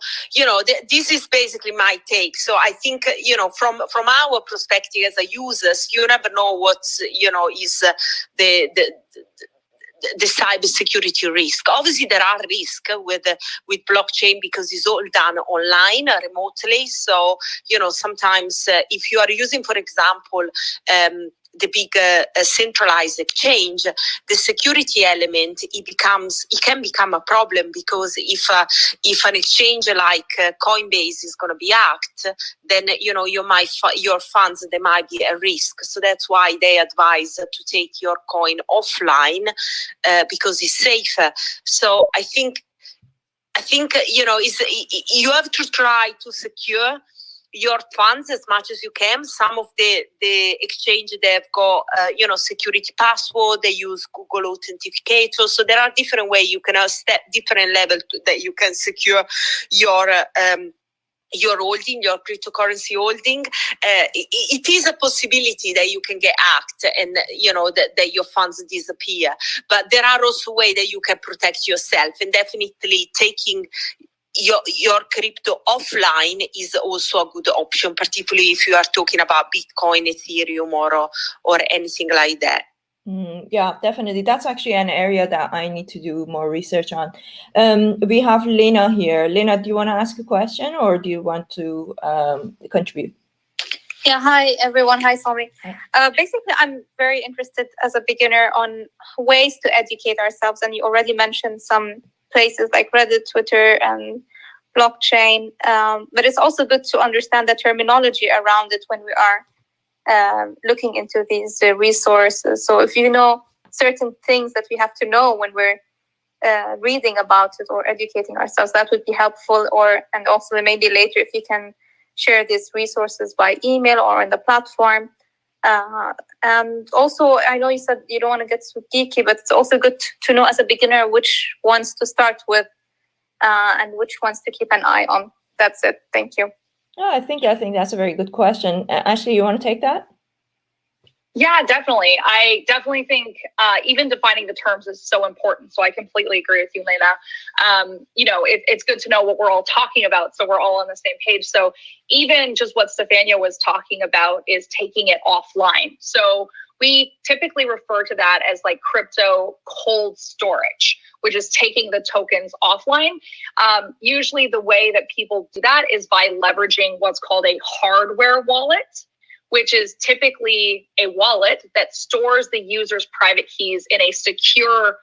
this is basically my take. So I think, from our perspective as a users, you never know what's, is the cybersecurity risk. Obviously, there are risks with blockchain because it's all done online, remotely. So, sometimes if you are using, for example, the big centralized exchange, the security element, it can become a problem, because if an exchange like Coinbase is going to be hacked, then your funds, they might be at risk. So that's why they advise to take your coin offline, because it's safer. So I think you have to try to secure your funds as much as you can. Some of the exchange, they've got security password, they use Google Authenticator. So there are different ways you can step different level that you can secure your your holding, your cryptocurrency holding, it is a possibility that you can get hacked and that your funds disappear. But there are also ways that you can protect yourself, and definitely taking your crypto offline is also a good option, particularly if you are talking about Bitcoin, Ethereum, or anything like that. Yeah, definitely. That's actually an area that I need to do more research on. We have Lena here. Lena, do you want to ask a question or do you want to contribute? Yeah, hi everyone. Hi, Somi. Basically, I'm very interested as a beginner on ways to educate ourselves. And you already mentioned some places like Reddit, Twitter, and blockchain. But it's also good to understand the terminology around it when we are looking into these resources. So if you know certain things that we have to know when we're reading about it or educating ourselves, that would be helpful. And also maybe later if you can share these resources by email or on the platform. And also, I know you said you don't want to get too geeky, but it's also good to know as a beginner which ones to start with and which ones to keep an eye on. That's it. Thank you. Oh, I think that's a very good question. Ashley, you want to take that? Yeah, definitely. I definitely think even defining the terms is so important. So I completely agree with you, Lena. It's good to know what we're all talking about so we're all on the same page. So even just what Stefania was talking about is taking it offline. So we typically refer to that as like crypto cold storage, which is taking the tokens offline. Usually the way that people do that is by leveraging what's called a hardware wallet, which is typically a wallet that stores the user's private keys in a secure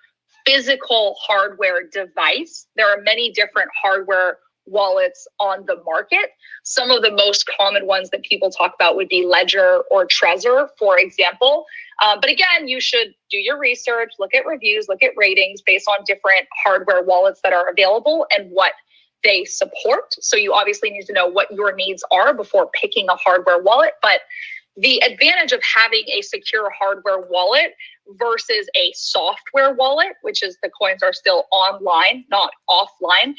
physical hardware device. There are many different hardware wallets on the market. Some of the most common ones that people talk about would be Ledger or Trezor, for example. But again, you should do your research, look at reviews, look at ratings based on different hardware wallets that are available and what they support. So you obviously need to know what your needs are before picking a hardware wallet. But the advantage of having a secure hardware wallet versus a software wallet, which is the coins are still online, not offline,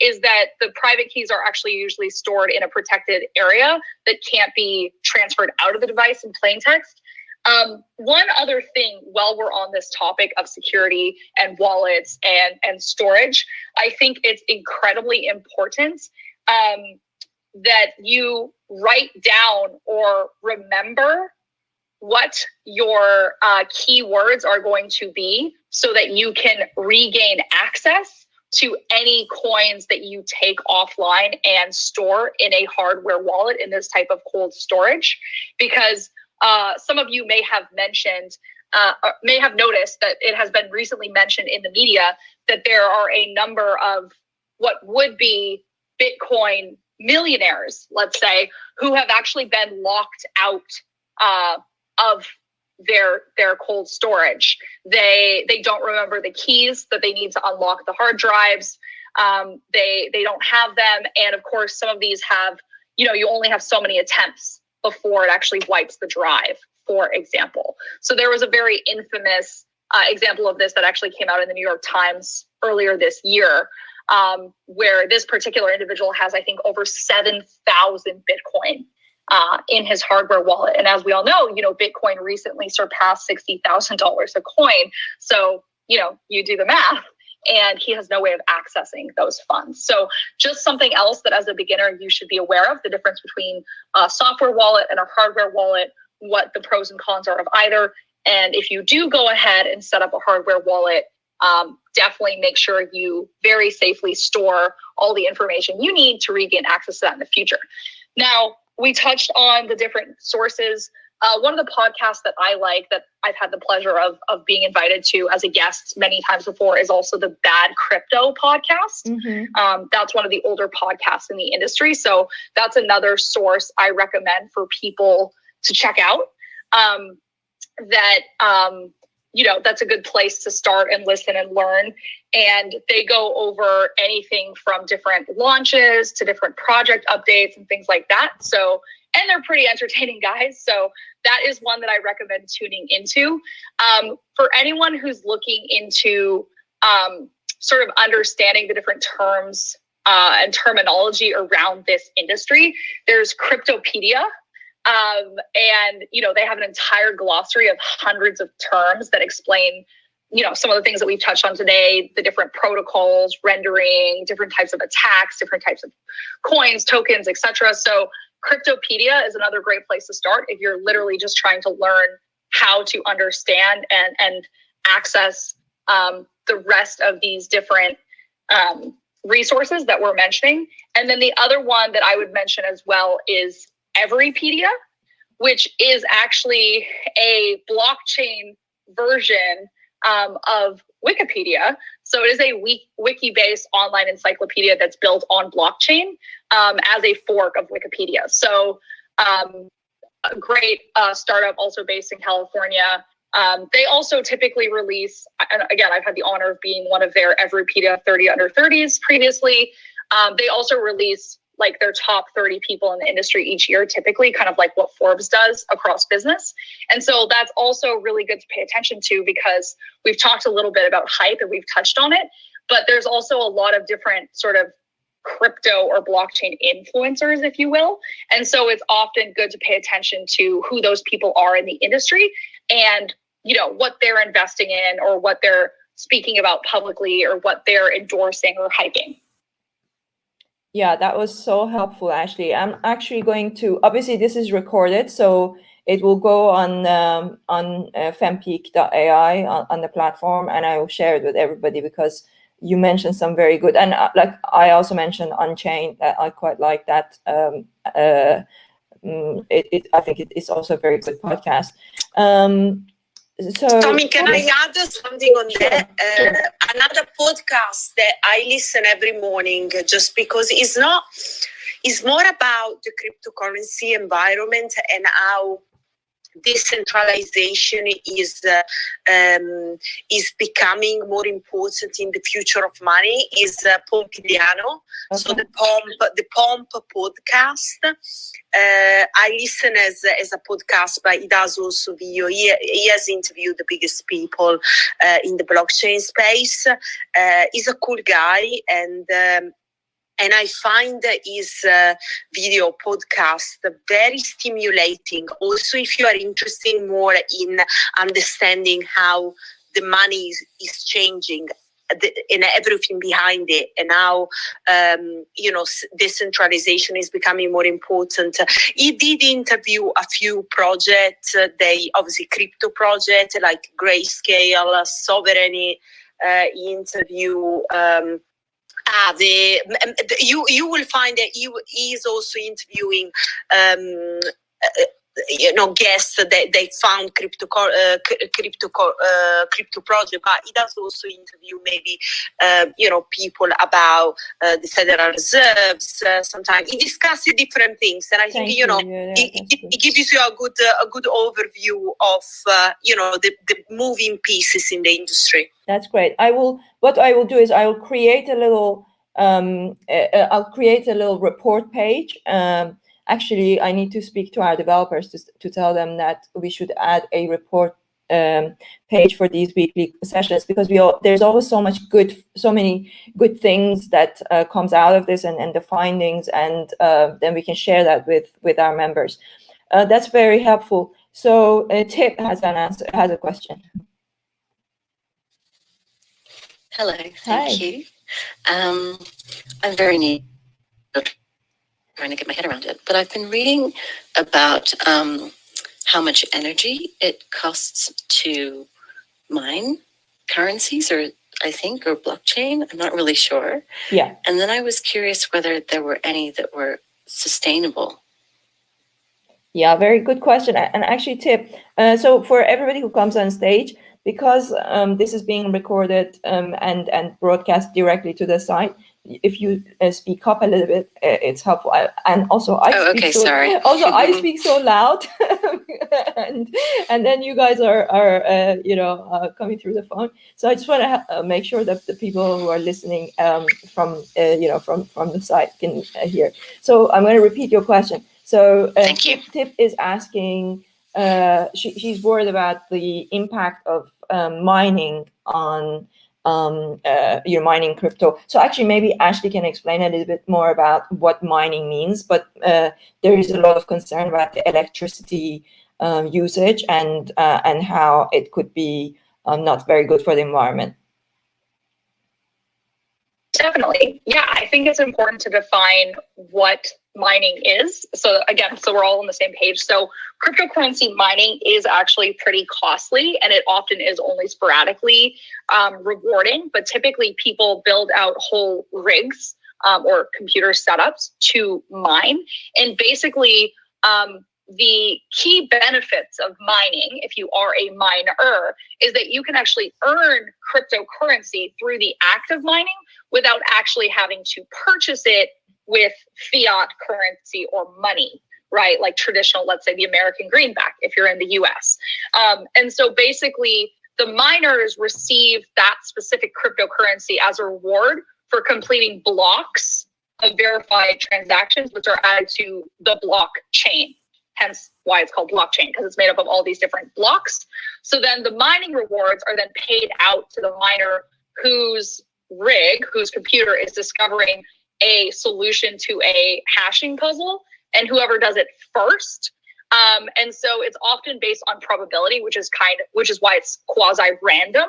is that the private keys are actually usually stored in a protected area that can't be transferred out of the device in plain text. One other thing while we're on this topic of security and wallets and storage, I think it's incredibly important that you write down or remember what your keywords are going to be so that you can regain access to any coins that you take offline and store in a hardware wallet in this type of cold storage. Because some of you may have mentioned, may have noticed that it has been recently mentioned in the media that there are a number of what would be Bitcoin millionaires, let's say, who have actually been locked out of their cold storage. They don't remember the keys that they need to unlock the hard drives. They don't have them. And of course, some of these have, you only have so many attempts before it actually wipes the drive, for example. So there was a very infamous example of this that actually came out in the New York Times earlier this year, where this particular individual has, I think, over 7,000 Bitcoin in his hardware wallet. And as we all know, Bitcoin recently surpassed $60,000 a coin. So, you do the math. And he has no way of accessing those funds. So just something else that as a beginner, you should be aware of, the difference between a software wallet and a hardware wallet, what the pros and cons are of either. And if you do go ahead and set up a hardware wallet, definitely make sure you very safely store all the information you need to regain access to that in the future. Now, we touched on the different sources. One of the podcasts that I like, that I've had the pleasure of being invited to as a guest many times before, is also the Bad Crypto podcast. Mm-hmm. That's one of the older podcasts in the industry. So that's another source I recommend for people to check out. That's a good place to start and listen and learn. And they go over anything from different launches to different project updates and things like that. So, and they're pretty entertaining guys. So that is one that I recommend tuning into. For anyone who's looking into sort of understanding the different terms and terminology around this industry. There's Cryptopedia, and they have an entire glossary of hundreds of terms that explain some of the things that we've touched on today, the different protocols, rendering, different types of attacks, different types of coins, tokens, etc. So Cryptopedia is another great place to start if you're literally just trying to learn how to understand and access the rest of these different resources that we're mentioning. And then the other one that I would mention as well is Everypedia, which is actually a blockchain version of Wikipedia. So it is a wiki-based online encyclopedia that's built on blockchain as a fork of Wikipedia. So a great startup also based in California. They also typically release, and again, I've had the honor of being one of their Everypedia 30 under 30s previously. They also release like their top 30 people in the industry each year, typically kind of like what Forbes does across business. And so that's also really good to pay attention to, because we've talked a little bit about hype and we've touched on it, but there's also a lot of different sort of crypto or blockchain influencers, if you will. And so it's often good to pay attention to who those people are in the industry and, what they're investing in or what they're speaking about publicly or what they're endorsing or hyping. Yeah, that was so helpful, Ashley. I'm actually going to, obviously this is recorded, so it will go on fempeak.ai on the platform, and I will share it with everybody because you mentioned some very good, and like I also mentioned on-chain, I quite like that. I think it's also a very good podcast. So Tommy, can I add something on that? Another podcast that I listen every morning, just because it's more about the cryptocurrency environment and how decentralization is becoming more important in the future of money, is Pompidiano. Okay. So the Pomp podcast. I listen as a podcast, but he does also video. He has interviewed the biggest people in the blockchain space. He's a cool guy, and I find his video podcast very stimulating. Also, if you are interested more in understanding how the money is changing and everything behind it, and how decentralization is becoming more important. He did interview a few projects. They obviously crypto projects like Grayscale, Sovereignty. He interviewed. You will find that he is also interviewing guests that they found crypto project, but he does also interview maybe people about the Federal Reserves. Sometimes he discusses different things, and I think it gives you a good overview of the moving pieces in the industry. That's great. What I will do is I will create a little report page. Actually, I need to speak to our developers to tell them that we should add a report page for these weekly sessions, because there's always so many good things that comes out of this and the findings, and then we can share that with our members. That's very helpful. So Tip has a question. Hello, thank you. I'm very new, trying to get my head around it, but I've been reading about how much energy it costs to mine currencies, or blockchain. I'm not really sure. Yeah. And then I was curious whether there were any that were sustainable. Yeah, very good question. And actually, Tip, so for everybody who comes on stage, because this is being recorded and broadcast directly to the site, if you speak up a little bit, it's helpful. And also, I speak so loud, and then you guys are coming through the phone. So I just want to make sure that the people who are listening from the site can hear. So I'm going to repeat your question. So Tip is asking. She's worried about the impact of mining on you're mining crypto. So actually, maybe Ashley can explain a little bit more about what mining means, but there is a lot of concern about the electricity usage and how it could be not very good for the environment. Definitely. Yeah, I think it's important to define what mining is. So again, so we're all on the same page. So cryptocurrency mining is actually pretty costly, and it often is only sporadically rewarding, but typically people build out whole rigs or computer setups to mine. And basically, the key benefits of mining, if you are a miner, is that you can actually earn cryptocurrency through the act of mining without actually having to purchase it with fiat currency or money, right? Like traditional, let's say the American greenback, if you're in the US. And so basically the miners receive that specific cryptocurrency as a reward for completing blocks of verified transactions, which are added to the blockchain. Hence why it's called blockchain, because it's made up of all these different blocks. So then the mining rewards are then paid out to the miner whose computer is discovering a solution to a hashing puzzle, and whoever does it first. And so it's often based on probability, which is why it's quasi-random.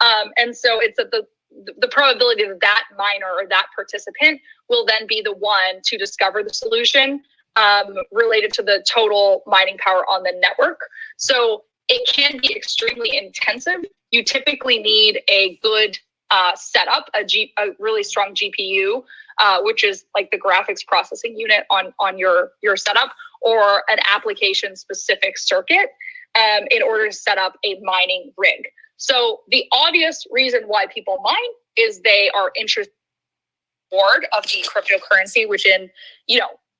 And so it's that the probability that that miner or that participant will then be the one to discover the solution related to the total mining power on the network. So it can be extremely intensive. You typically need a good setup, a really strong GPU, which is like the graphics processing unit on your setup, or an application specific circuit in order to set up a mining rig. So the obvious reason why people mine is they are interested in the reward of the cryptocurrency, which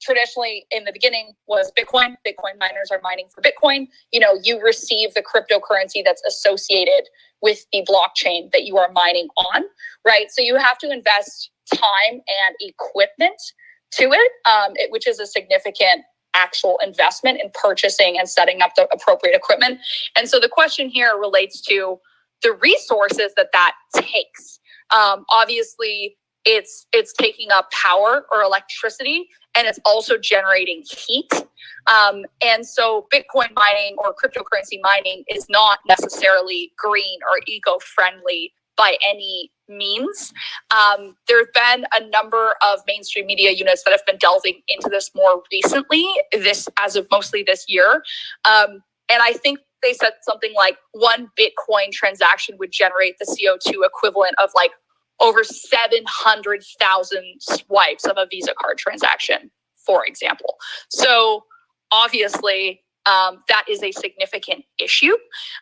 traditionally in the beginning was Bitcoin. Bitcoin miners are mining for Bitcoin. You receive the cryptocurrency that's associated with the blockchain that you are mining on, right? So you have to invest time and equipment to it, which is a significant actual investment in purchasing and setting up the appropriate equipment. And so the question here relates to the resources that takes. Obviously, it's taking up power or electricity, and it's also generating heat. And so Bitcoin mining or cryptocurrency mining is not necessarily green or eco-friendly by any means. There have been a number of mainstream media units that have been delving into this more recently, as of mostly this year. And I think they said something like 1 Bitcoin transaction would generate the CO2 equivalent of like over 700,000 swipes of a Visa card transaction, for example. So obviously, that is a significant issue.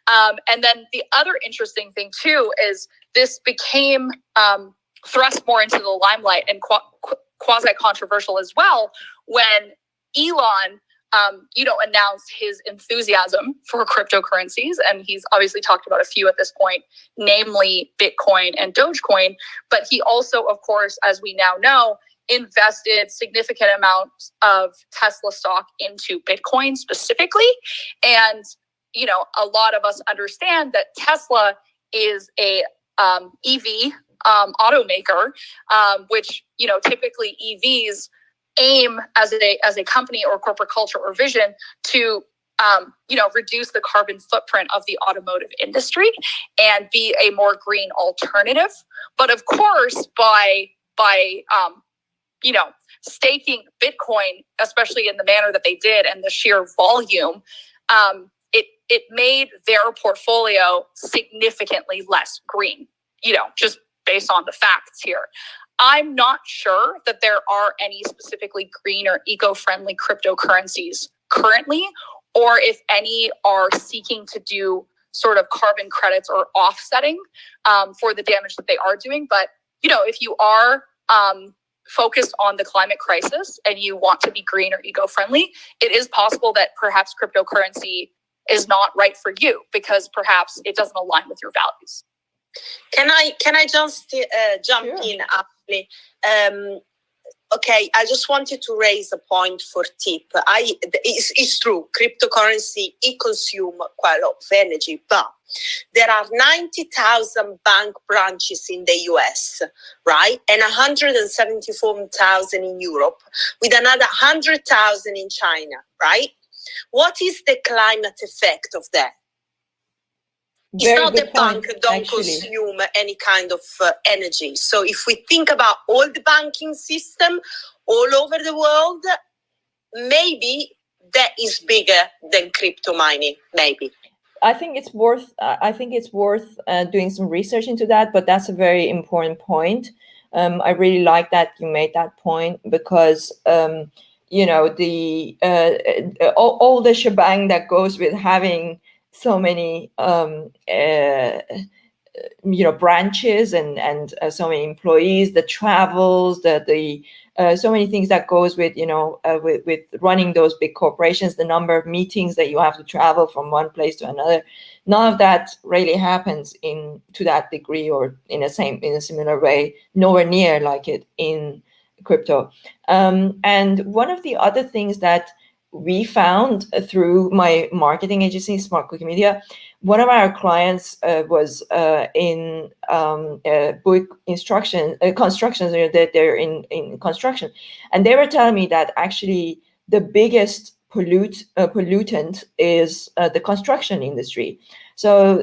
And then the other interesting thing too is this became thrust more into the limelight and quasi-controversial as well when Elon announced his enthusiasm for cryptocurrencies. And he's obviously talked about a few at this point, namely Bitcoin and Dogecoin. But he also, of course, as we now know, invested significant amounts of Tesla stock into Bitcoin specifically. And, a lot of us understand that Tesla is a EV automaker, which, typically EVs aim as a company or corporate culture or vision to reduce the carbon footprint of the automotive industry and be a more green alternative. But of course, by staking Bitcoin, especially in the manner that they did and the sheer volume, it made their portfolio significantly less green, just based on the facts here. I'm not sure that there are any specifically green or eco-friendly cryptocurrencies currently, or if any are seeking to do sort of carbon credits or offsetting for the damage that they are doing. But, if you are focused on the climate crisis and you want to be green or eco-friendly, it is possible that perhaps cryptocurrency is not right for you because perhaps it doesn't align with your values. Can I just jump in? Actually, Okay, I just wanted to raise a point for tip. It's true, cryptocurrency, it consumes quite a lot of energy, but there are 90,000 bank branches in the US, right? And 174,000 in Europe, with another 100,000 in China, right? What is the climate effect of that? It's Very not the good point, bank don't actually. consume any kind of energy. So if we think about all the banking system all over the world, maybe that is bigger than crypto mining, maybe. I think it's worth doing some research into that, but that's a very important point. I really like that you made that point, because you know, the all the shebang that goes with having so many you know, branches and so many employees, the travels, the so many things that goes with, you know, with running those big corporations, the number of meetings that you have to travel from one place to another. None of that really happens to that degree or in a similar way, nowhere near like it in crypto. And one of the other things that we found through my marketing agency, Smart Cookie Media, one of our clients was in construction. They're in construction, and they were telling me that actually the biggest pollutant is the construction industry. So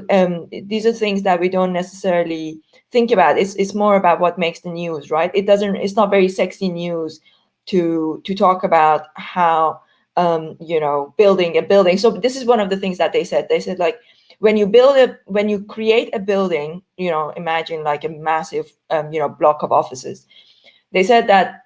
these are things that we don't necessarily think about. It's more about what makes the news, right? It's not very sexy news to talk about how you know, building a building. So this is one of the things that they said. They said, like, when you create a building, you know, imagine like a massive you know, block of offices. They said that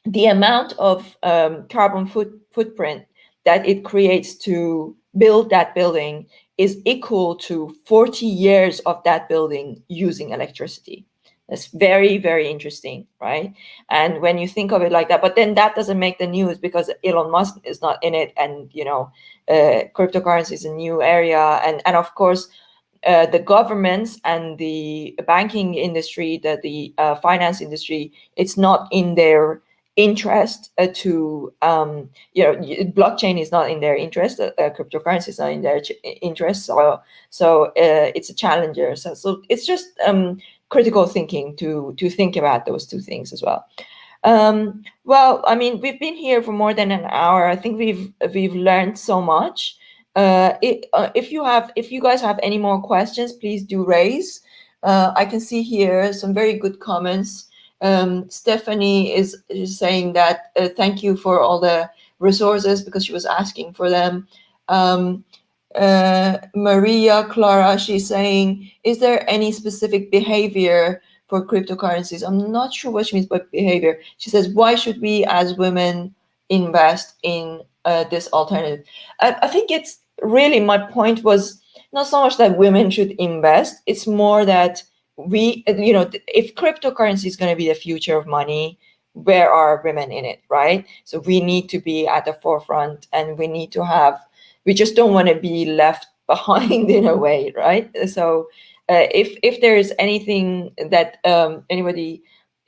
the amount of carbon footprint that it creates to build that building is equal to 40 years of that building using electricity. That's very, very interesting, right? And when you think of it like that, but then that doesn't make the news because Elon Musk is not in it, and you know, cryptocurrency is a new area, and of course, the governments and the banking industry, the finance industry, it's not in their interest to you know, blockchain is not in their interest, cryptocurrency is not in their interest, so it's a challenger. So it's just critical thinking to think about those two things as well. Well, I mean, we've been here for more than an hour. I think we've learned so much. If you guys have any more questions, please do raise. I can see here some very good comments. Stephanie is saying that thank you for all the resources, because she was asking for them. Maria Clara, she's saying, is there any specific behavior for cryptocurrencies? I'm not sure what she means by behavior. She says, why should we as women invest in this alternative? I think it's really, my point was not so much that women should invest. It's more that we, you know, if cryptocurrency is going to be the future of money, where are women in it, right? So we need to be at the forefront, and we need to have, we just don't want to be left behind in a way, right? So if there is anything that anybody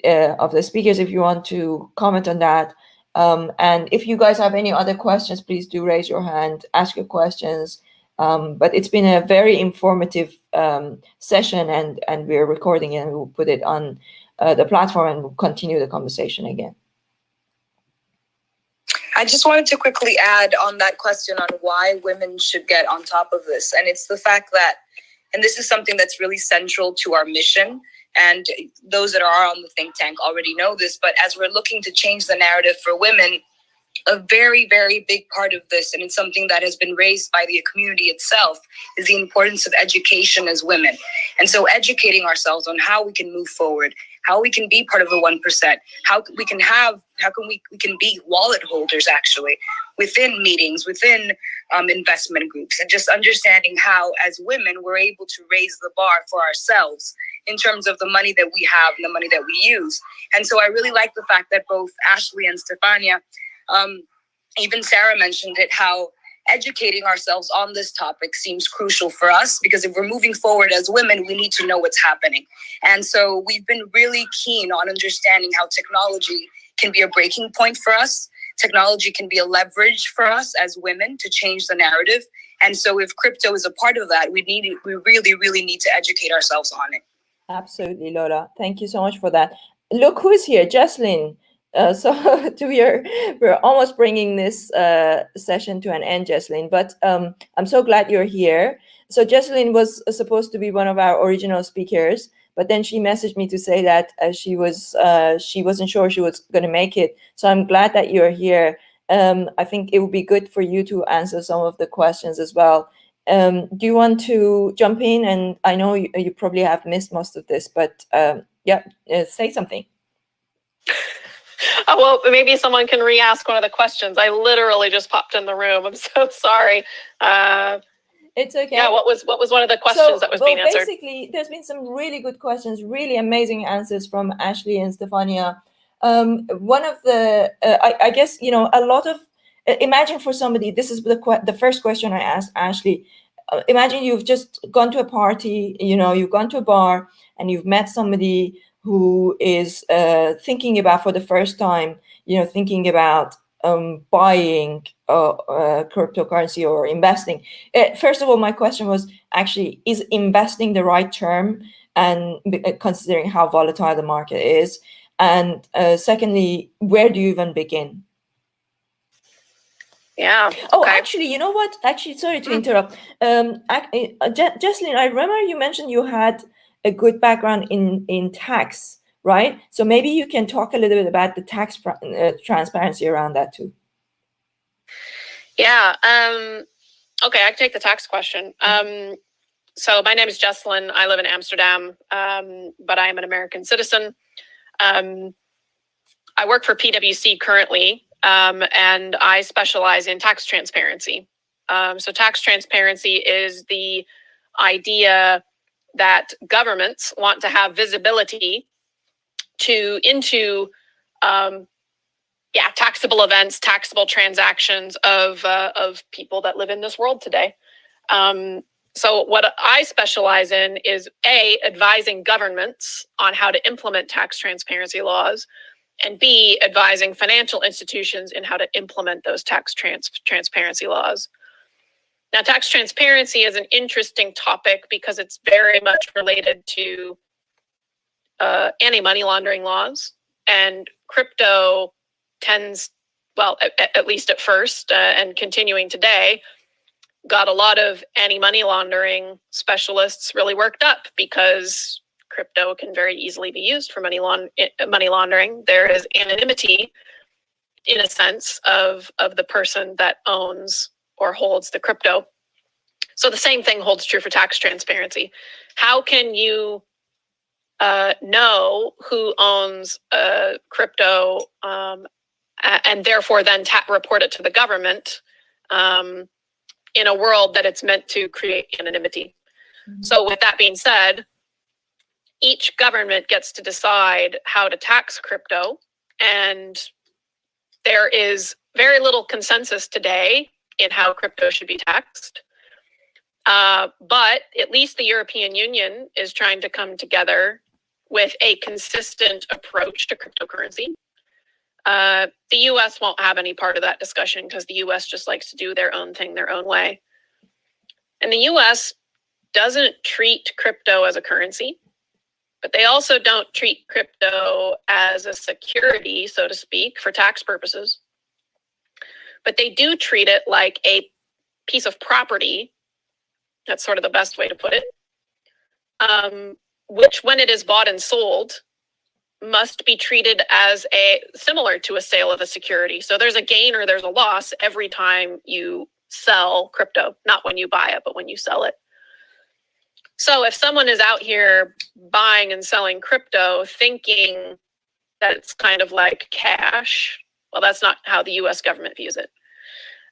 of the speakers, if you want to comment on that, and if you guys have any other questions, please do raise your hand, ask your questions. But it's been a very informative session, and we're recording it, and we'll put it on the platform, and we'll continue the conversation again. I just wanted to quickly add on that question on why women should get on top of this. And it's the fact that, and this is something that's really central to our mission, and those that are on the think tank already know this, but as we're looking to change the narrative for women, a very, very big part of this, and it's something that has been raised by the community itself, is the importance of education as women. And so educating ourselves on how we can move forward, how we can be part of the 1%, how we can be wallet holders actually within meetings, within investment groups, and just understanding how as women we're able to raise the bar for ourselves in terms of the money that we have and the money that we use. And so I really like the fact that both Ashley and Stefania, even Sarah mentioned it, how educating ourselves on this topic seems crucial for us, because if we're moving forward as women, we need to know what's happening. And so we've been really keen on understanding how technology can be a breaking point for us. Technology can be a leverage for us as women to change the narrative. And so if crypto is a part of that, we really, really need to educate ourselves on it. Absolutely, Lola. Thank you so much for that. Look who's here, Jesslyn. So we're almost bringing this session to an end, Jesslyn, but I'm so glad you're here. So Jesslyn was supposed to be one of our original speakers, but then she messaged me to say that she wasn't sure she was going to make it. So I'm glad that you're here. I think it would be good for you to answer some of the questions as well. Do you want to jump in? And I know you probably have missed most of this, but say something. Oh, well, maybe someone can re-ask one of the questions. I literally just popped in the room. I'm so sorry. It's okay. Yeah, what was one of the questions that was being answered? Basically, there's been some really good questions, really amazing answers from Ashley and Stefania. One of the, I guess, a lot of, imagine for somebody, this is the first question I asked Ashley. Imagine you've just gone to a party, you've gone to a bar and you've met somebody who is thinking about for the first time, thinking about buying cryptocurrency or investing. First of all, my question was actually, is investing the right term, and considering how volatile the market is? And secondly, where do you even begin? Yeah. Oh, okay. Actually, you know what? Actually, sorry to interrupt. Jesslyn, I remember you mentioned you had a good background in tax, right? So maybe you can talk a little bit about the tax transparency around that too. Yeah. Okay, I can take the tax question. So my name is Jesslyn. I live in Amsterdam, but I am an American citizen. I work for PwC currently, and I specialize in tax transparency. So tax transparency is the idea that governments want to have visibility into taxable events, taxable transactions of people that live in this world today. So what I specialize in is advising governments on how to implement tax transparency laws, and B, advising financial institutions in how to implement those tax transparency laws. Now, tax transparency is an interesting topic because it's very much related to anti-money laundering laws, and crypto tends, well, at least at first and continuing today, got a lot of anti-money laundering specialists really worked up because crypto can very easily be used for money laundering. There is anonymity, in a sense, of the person that owns or holds the crypto. So the same thing holds true for tax transparency. How can you know who owns crypto and therefore then report it to the government in a world that it's meant to create anonymity? Mm-hmm. So with that being said, each government gets to decide how to tax crypto, and there is very little consensus today in how crypto should be taxed. But at least the European Union is trying to come together with a consistent approach to cryptocurrency. The US won't have any part of that discussion because the US just likes to do their own thing their own way. And the US doesn't treat crypto as a currency, but they also don't treat crypto as a security, so to speak, for tax purposes. But they do treat it like a piece of property. That's sort of the best way to put it. Which, when it is bought and sold, must be treated as similar to a sale of a security. So there's a gain or there's a loss every time you sell crypto, not when you buy it, but when you sell it. So if someone is out here buying and selling crypto thinking that it's kind of like cash, well, that's not how the US government views it.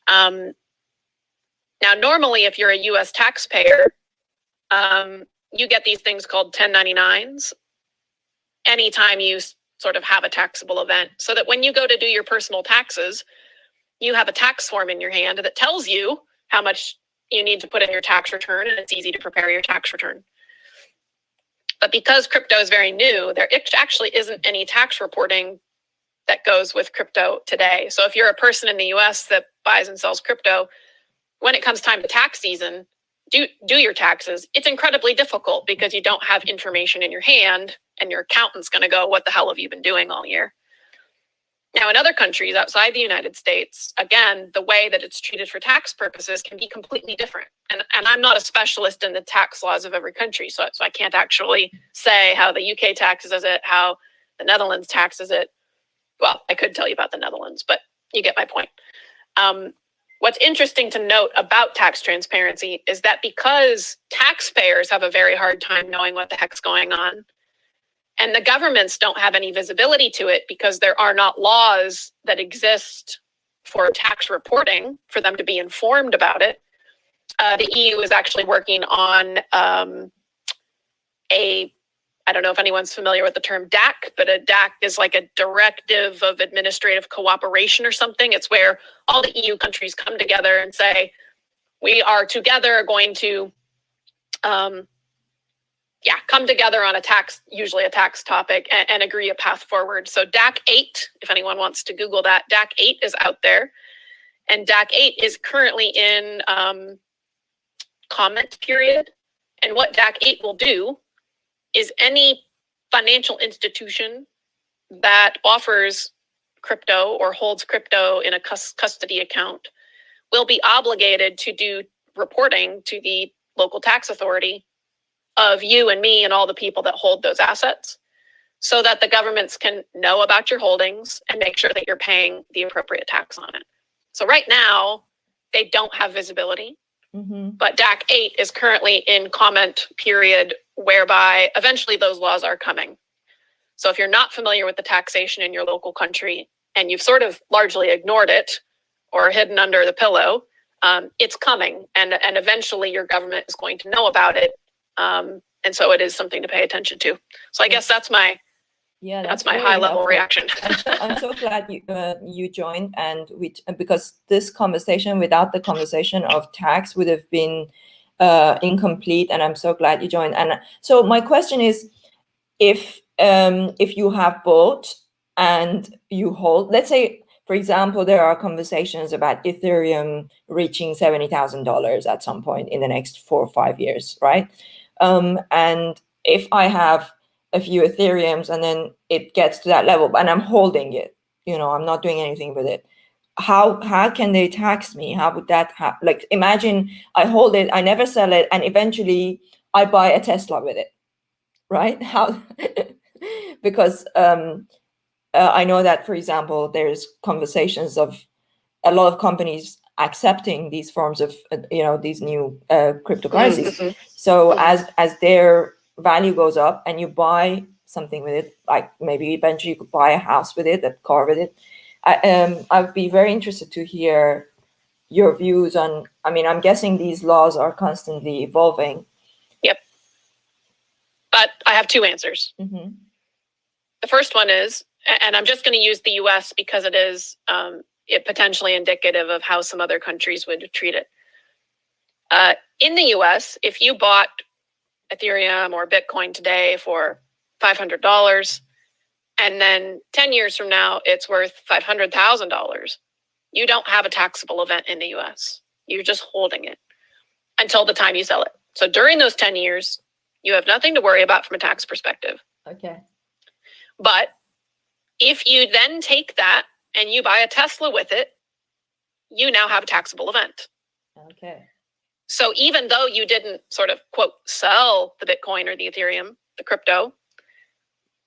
Now, normally, if you're a US taxpayer, you get these things called 1099s anytime you sort of have a taxable event, so that when you go to do your personal taxes, you have a tax form in your hand that tells you how much you need to put in your tax return, and it's easy to prepare your tax return. But because crypto is very new, there actually isn't any tax reporting that goes with crypto today. So if you're a person in the US that buys and sells crypto, when it comes time to tax season, do your taxes. It's incredibly difficult because you don't have information in your hand, and your accountant's going to go, what the hell have you been doing all year? Now, in other countries outside the United States, again, the way that it's treated for tax purposes can be completely different. And I'm not a specialist in the tax laws of every country, so I can't actually say how the UK taxes it, how the Netherlands taxes it. Well, I could tell you about the Netherlands, but you get my point. What's interesting to note about tax transparency is that because taxpayers have a very hard time knowing what the heck's going on, and the governments don't have any visibility to it because there are not laws that exist for tax reporting for them to be informed about it, the EU is actually working on I don't know if anyone's familiar with the term DAC, but a DAC is like a directive of administrative cooperation or something. It's where all the EU countries come together and say, we are together going to come together on a tax, usually a tax topic, and agree a path forward. So DAC 8, if anyone wants to Google that, DAC 8 is out there. And DAC 8 is currently in comment period. And what DAC 8 will do is any financial institution that offers crypto or holds crypto in a custody account will be obligated to do reporting to the local tax authority of you and me and all the people that hold those assets, so that the governments can know about your holdings and make sure that you're paying the appropriate tax on it. So right now, they don't have visibility. But DAC 8 is currently in comment period, whereby eventually those laws are coming. So if you're not familiar with the taxation in your local country and you've sort of largely ignored it or hidden under the pillow, it's coming, and eventually your government is going to know about it. And so it is something to pay attention to. So I guess that's my my high level reaction. I'm so glad you joined, and because this conversation without the conversation of tax would have been incomplete, and I'm so glad you joined. And so my question is, if you have bought and you hold, let's say, for example, there are conversations about Ethereum reaching $70,000 at some point in the next 4 or 5 years, right? And if I have a few Ethereums and then it gets to that level and I'm holding it, I'm not doing anything with it, how can they tax me? How would that happen? Like, imagine I hold it, I never sell it, and eventually I buy a Tesla with it, right? How? Because I know that, for example, there's conversations of a lot of companies accepting these forms of these new cryptocurrencies. So as their value goes up and you buy something with it, like maybe eventually you could buy a house with it, a car with it, I'd be very interested to hear your views on, I'm guessing these laws are constantly evolving. Yep. But I have 2 answers. The first one is, and I'm just going to use the US because it is potentially indicative of how some other countries would treat it. In the US, if you bought Ethereum or Bitcoin today for $500, and then 10 years from now, it's worth $500,000, you don't have a taxable event in the US. You're just holding it until the time you sell it. So during those 10 years, you have nothing to worry about from a tax perspective. Okay. But if you then take that and you buy a Tesla with it, you now have a taxable event. Okay. So even though you didn't sort of, quote, sell the Bitcoin or the Ethereum, the crypto,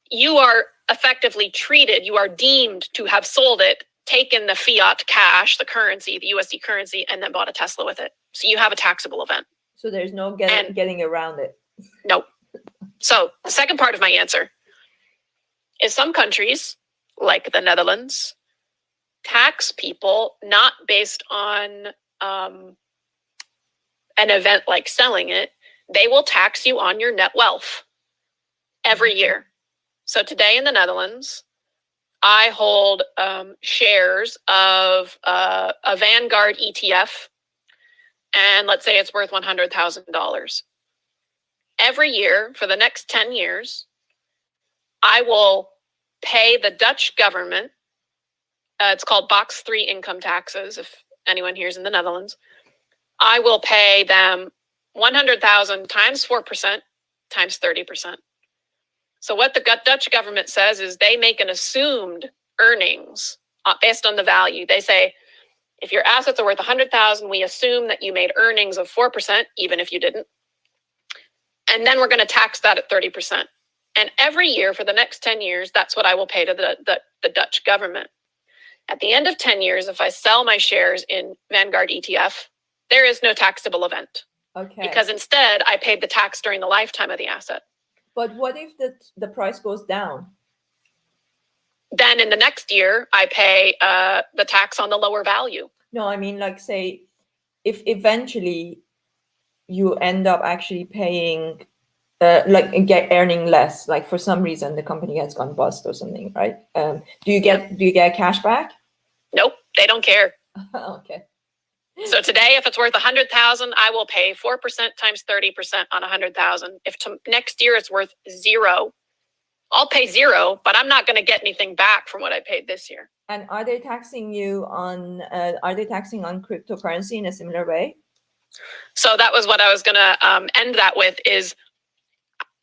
you are effectively treated, you are deemed to have sold it, taken the fiat cash, the currency, the USD currency, and then bought a Tesla with it. So you have a taxable event. So there's no getting around it. Nope. So the second part of my answer is some countries, like the Netherlands, tax people not based on an event like selling it. They will tax you on your net wealth every year. So today in the Netherlands, I hold shares of a Vanguard ETF, and let's say it's worth $100,000. Every year for the next 10 years, I will pay the Dutch government it's called box 3 income taxes, if anyone here is in the Netherlands, I will pay them 100,000 times 4% times 30%. So what the Dutch government says is they make an assumed earnings based on the value. They say, if your assets are worth 100,000, we assume that you made earnings of 4%, even if you didn't. And then we're going to tax that at 30%. And every year for the next 10 years, that's what I will pay to the Dutch government. At the end of 10 years, if I sell my shares in Vanguard ETF, there is no taxable event. Okay. Because instead, I paid the tax during the lifetime of the asset. But what if the price goes down? Then in the next year, I pay the tax on the lower value. No, I mean, like, say, if eventually you end up actually paying, earning less, like for some reason the company has gone bust or something, right? Do you get cash back? Nope, they don't care. Okay. So today, if it's worth 100,000, I will pay 4% times 30% on 100,000. If next year it's worth 0, I'll pay 0, but I'm not going to get anything back from what I paid this year. And are they taxing you on? Are they taxing on cryptocurrency in a similar way? So that was what I was going to end that with. Is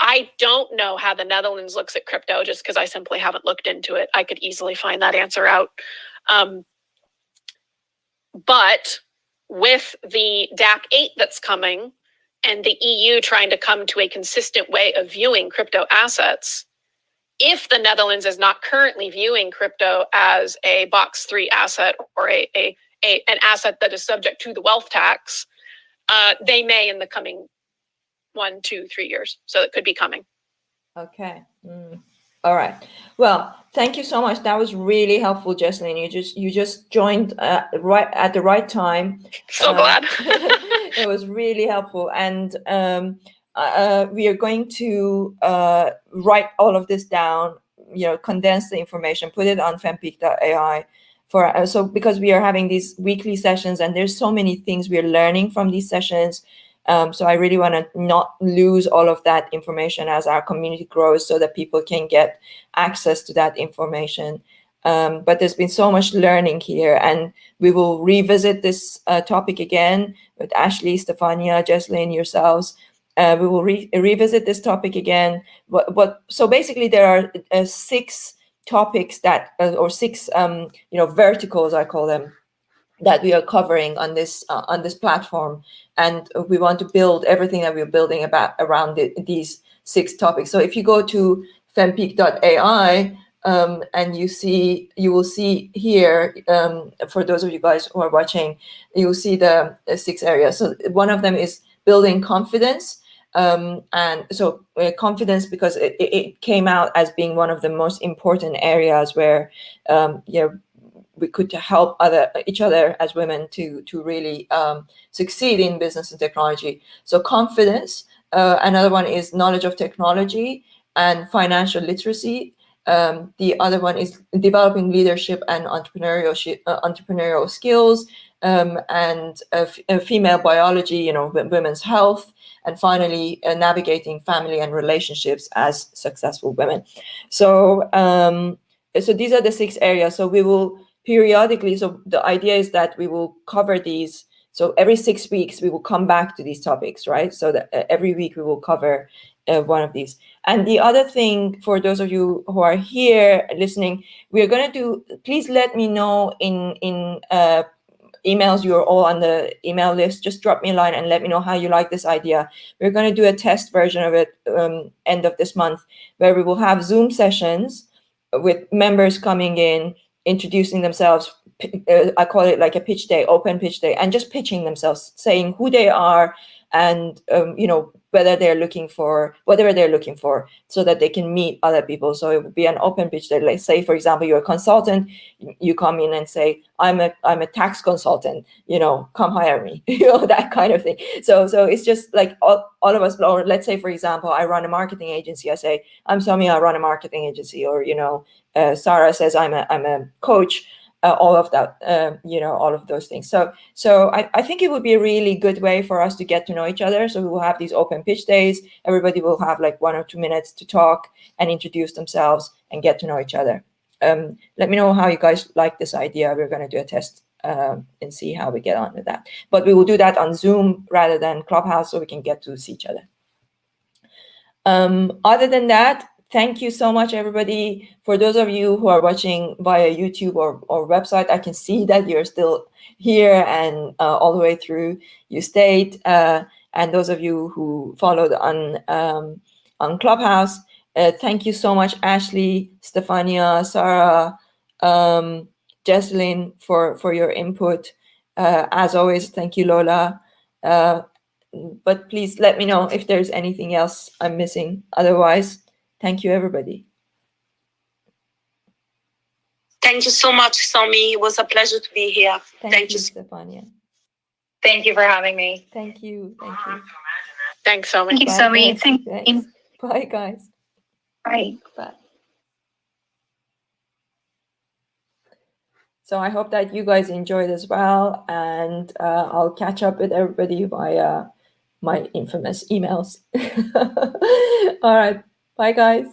I don't know how the Netherlands looks at crypto, just because I simply haven't looked into it. I could easily find that answer out. But with the DAC 8 that's coming and the EU trying to come to a consistent way of viewing crypto assets, if the Netherlands is not currently viewing crypto as a box 3 asset or an asset that is subject to the wealth tax, they may in the coming 1, 2, 3 years. So it could be coming. Okay. All right. Well, thank you so much. That was really helpful, Jessalyn. You just joined right at the right time. So glad. It was really helpful, and we are going to write all of this down. Condense the information, put it on fempeak.ai because we are having these weekly sessions, and there's so many things we are learning from these sessions. So I really want to not lose all of that information as our community grows, so that people can get access to that information. But there's been so much learning here, and we will revisit this topic again with Ashley, Stefania, Jessalyn, yourselves. We will revisit this topic again. So basically, there are 6 topics or 6 verticals, I call them, that we are covering on this platform, and we want to build everything that we're building around these 6 topics. So if you go to fempeak.ai and you will see here, for those of you guys who are watching, you will see the 6 areas. So one of them is building confidence. And so confidence, because it came out as being one of the most important areas where we could help each other as women to really succeed in business and technology. So confidence. Another one is knowledge of technology and financial literacy. The other one is developing leadership and entrepreneurial skills, and female biology, women's health, and finally navigating family and relationships as successful women. So these are the 6 areas. So we will periodically, so the idea is that we will cover these. So every 6 weeks, we will come back to these topics, right? So that every week we will cover one of these. And the other thing, for those of you who are here listening, we are going to do, please let me know in emails. You're all on the email list. Just drop me a line and let me know how you like this idea. We're going to do a test version of it end of this month, where we will have Zoom sessions with members coming in, introducing themselves. I call it like a pitch day, open pitch day, and just pitching themselves, saying who they are and whatever they're looking for, so that they can meet other people. So it would be an open pitch day. Like, say, for example, you're a consultant, you come in and say, I'm a tax consultant, come hire me, that kind of thing. So it's just like all of us, or let's say, for example, I run a marketing agency. I say, I'm Somi, I run a marketing agency, or Sarah says, I'm a coach. All of that, all of those things. So I think it would be a really good way for us to get to know each other. So we will have these open pitch days. Everybody will have like 1 or 2 minutes to talk and introduce themselves and get to know each other. let me know how you guys like this idea. We're going to do a test and see how we get on with that. But we will do that on Zoom rather than Clubhouse, so we can get to see each other. Other than that, thank you so much, everybody. For those of you who are watching via YouTube or website, I can see that you're still here and all the way through. You stayed. And those of you who followed on Clubhouse, thank you so much, Ashley, Stefania, Sarah, Jesselyn, for your input. As always, thank you, Lola. But please let me know if there's anything else I'm missing. Otherwise, thank you, everybody. Thank you so much, Somi. It was a pleasure to be here. Thank you, Stefania. Thank you for having me. Thank you. Thank you. Thanks so much. Thank you, Bye, Somi. guys. Thank Thanks. you. Bye, guys. Bye. Bye. So I hope that you guys enjoyed as well, and I'll catch up with everybody via my infamous emails. All right. Bye, guys.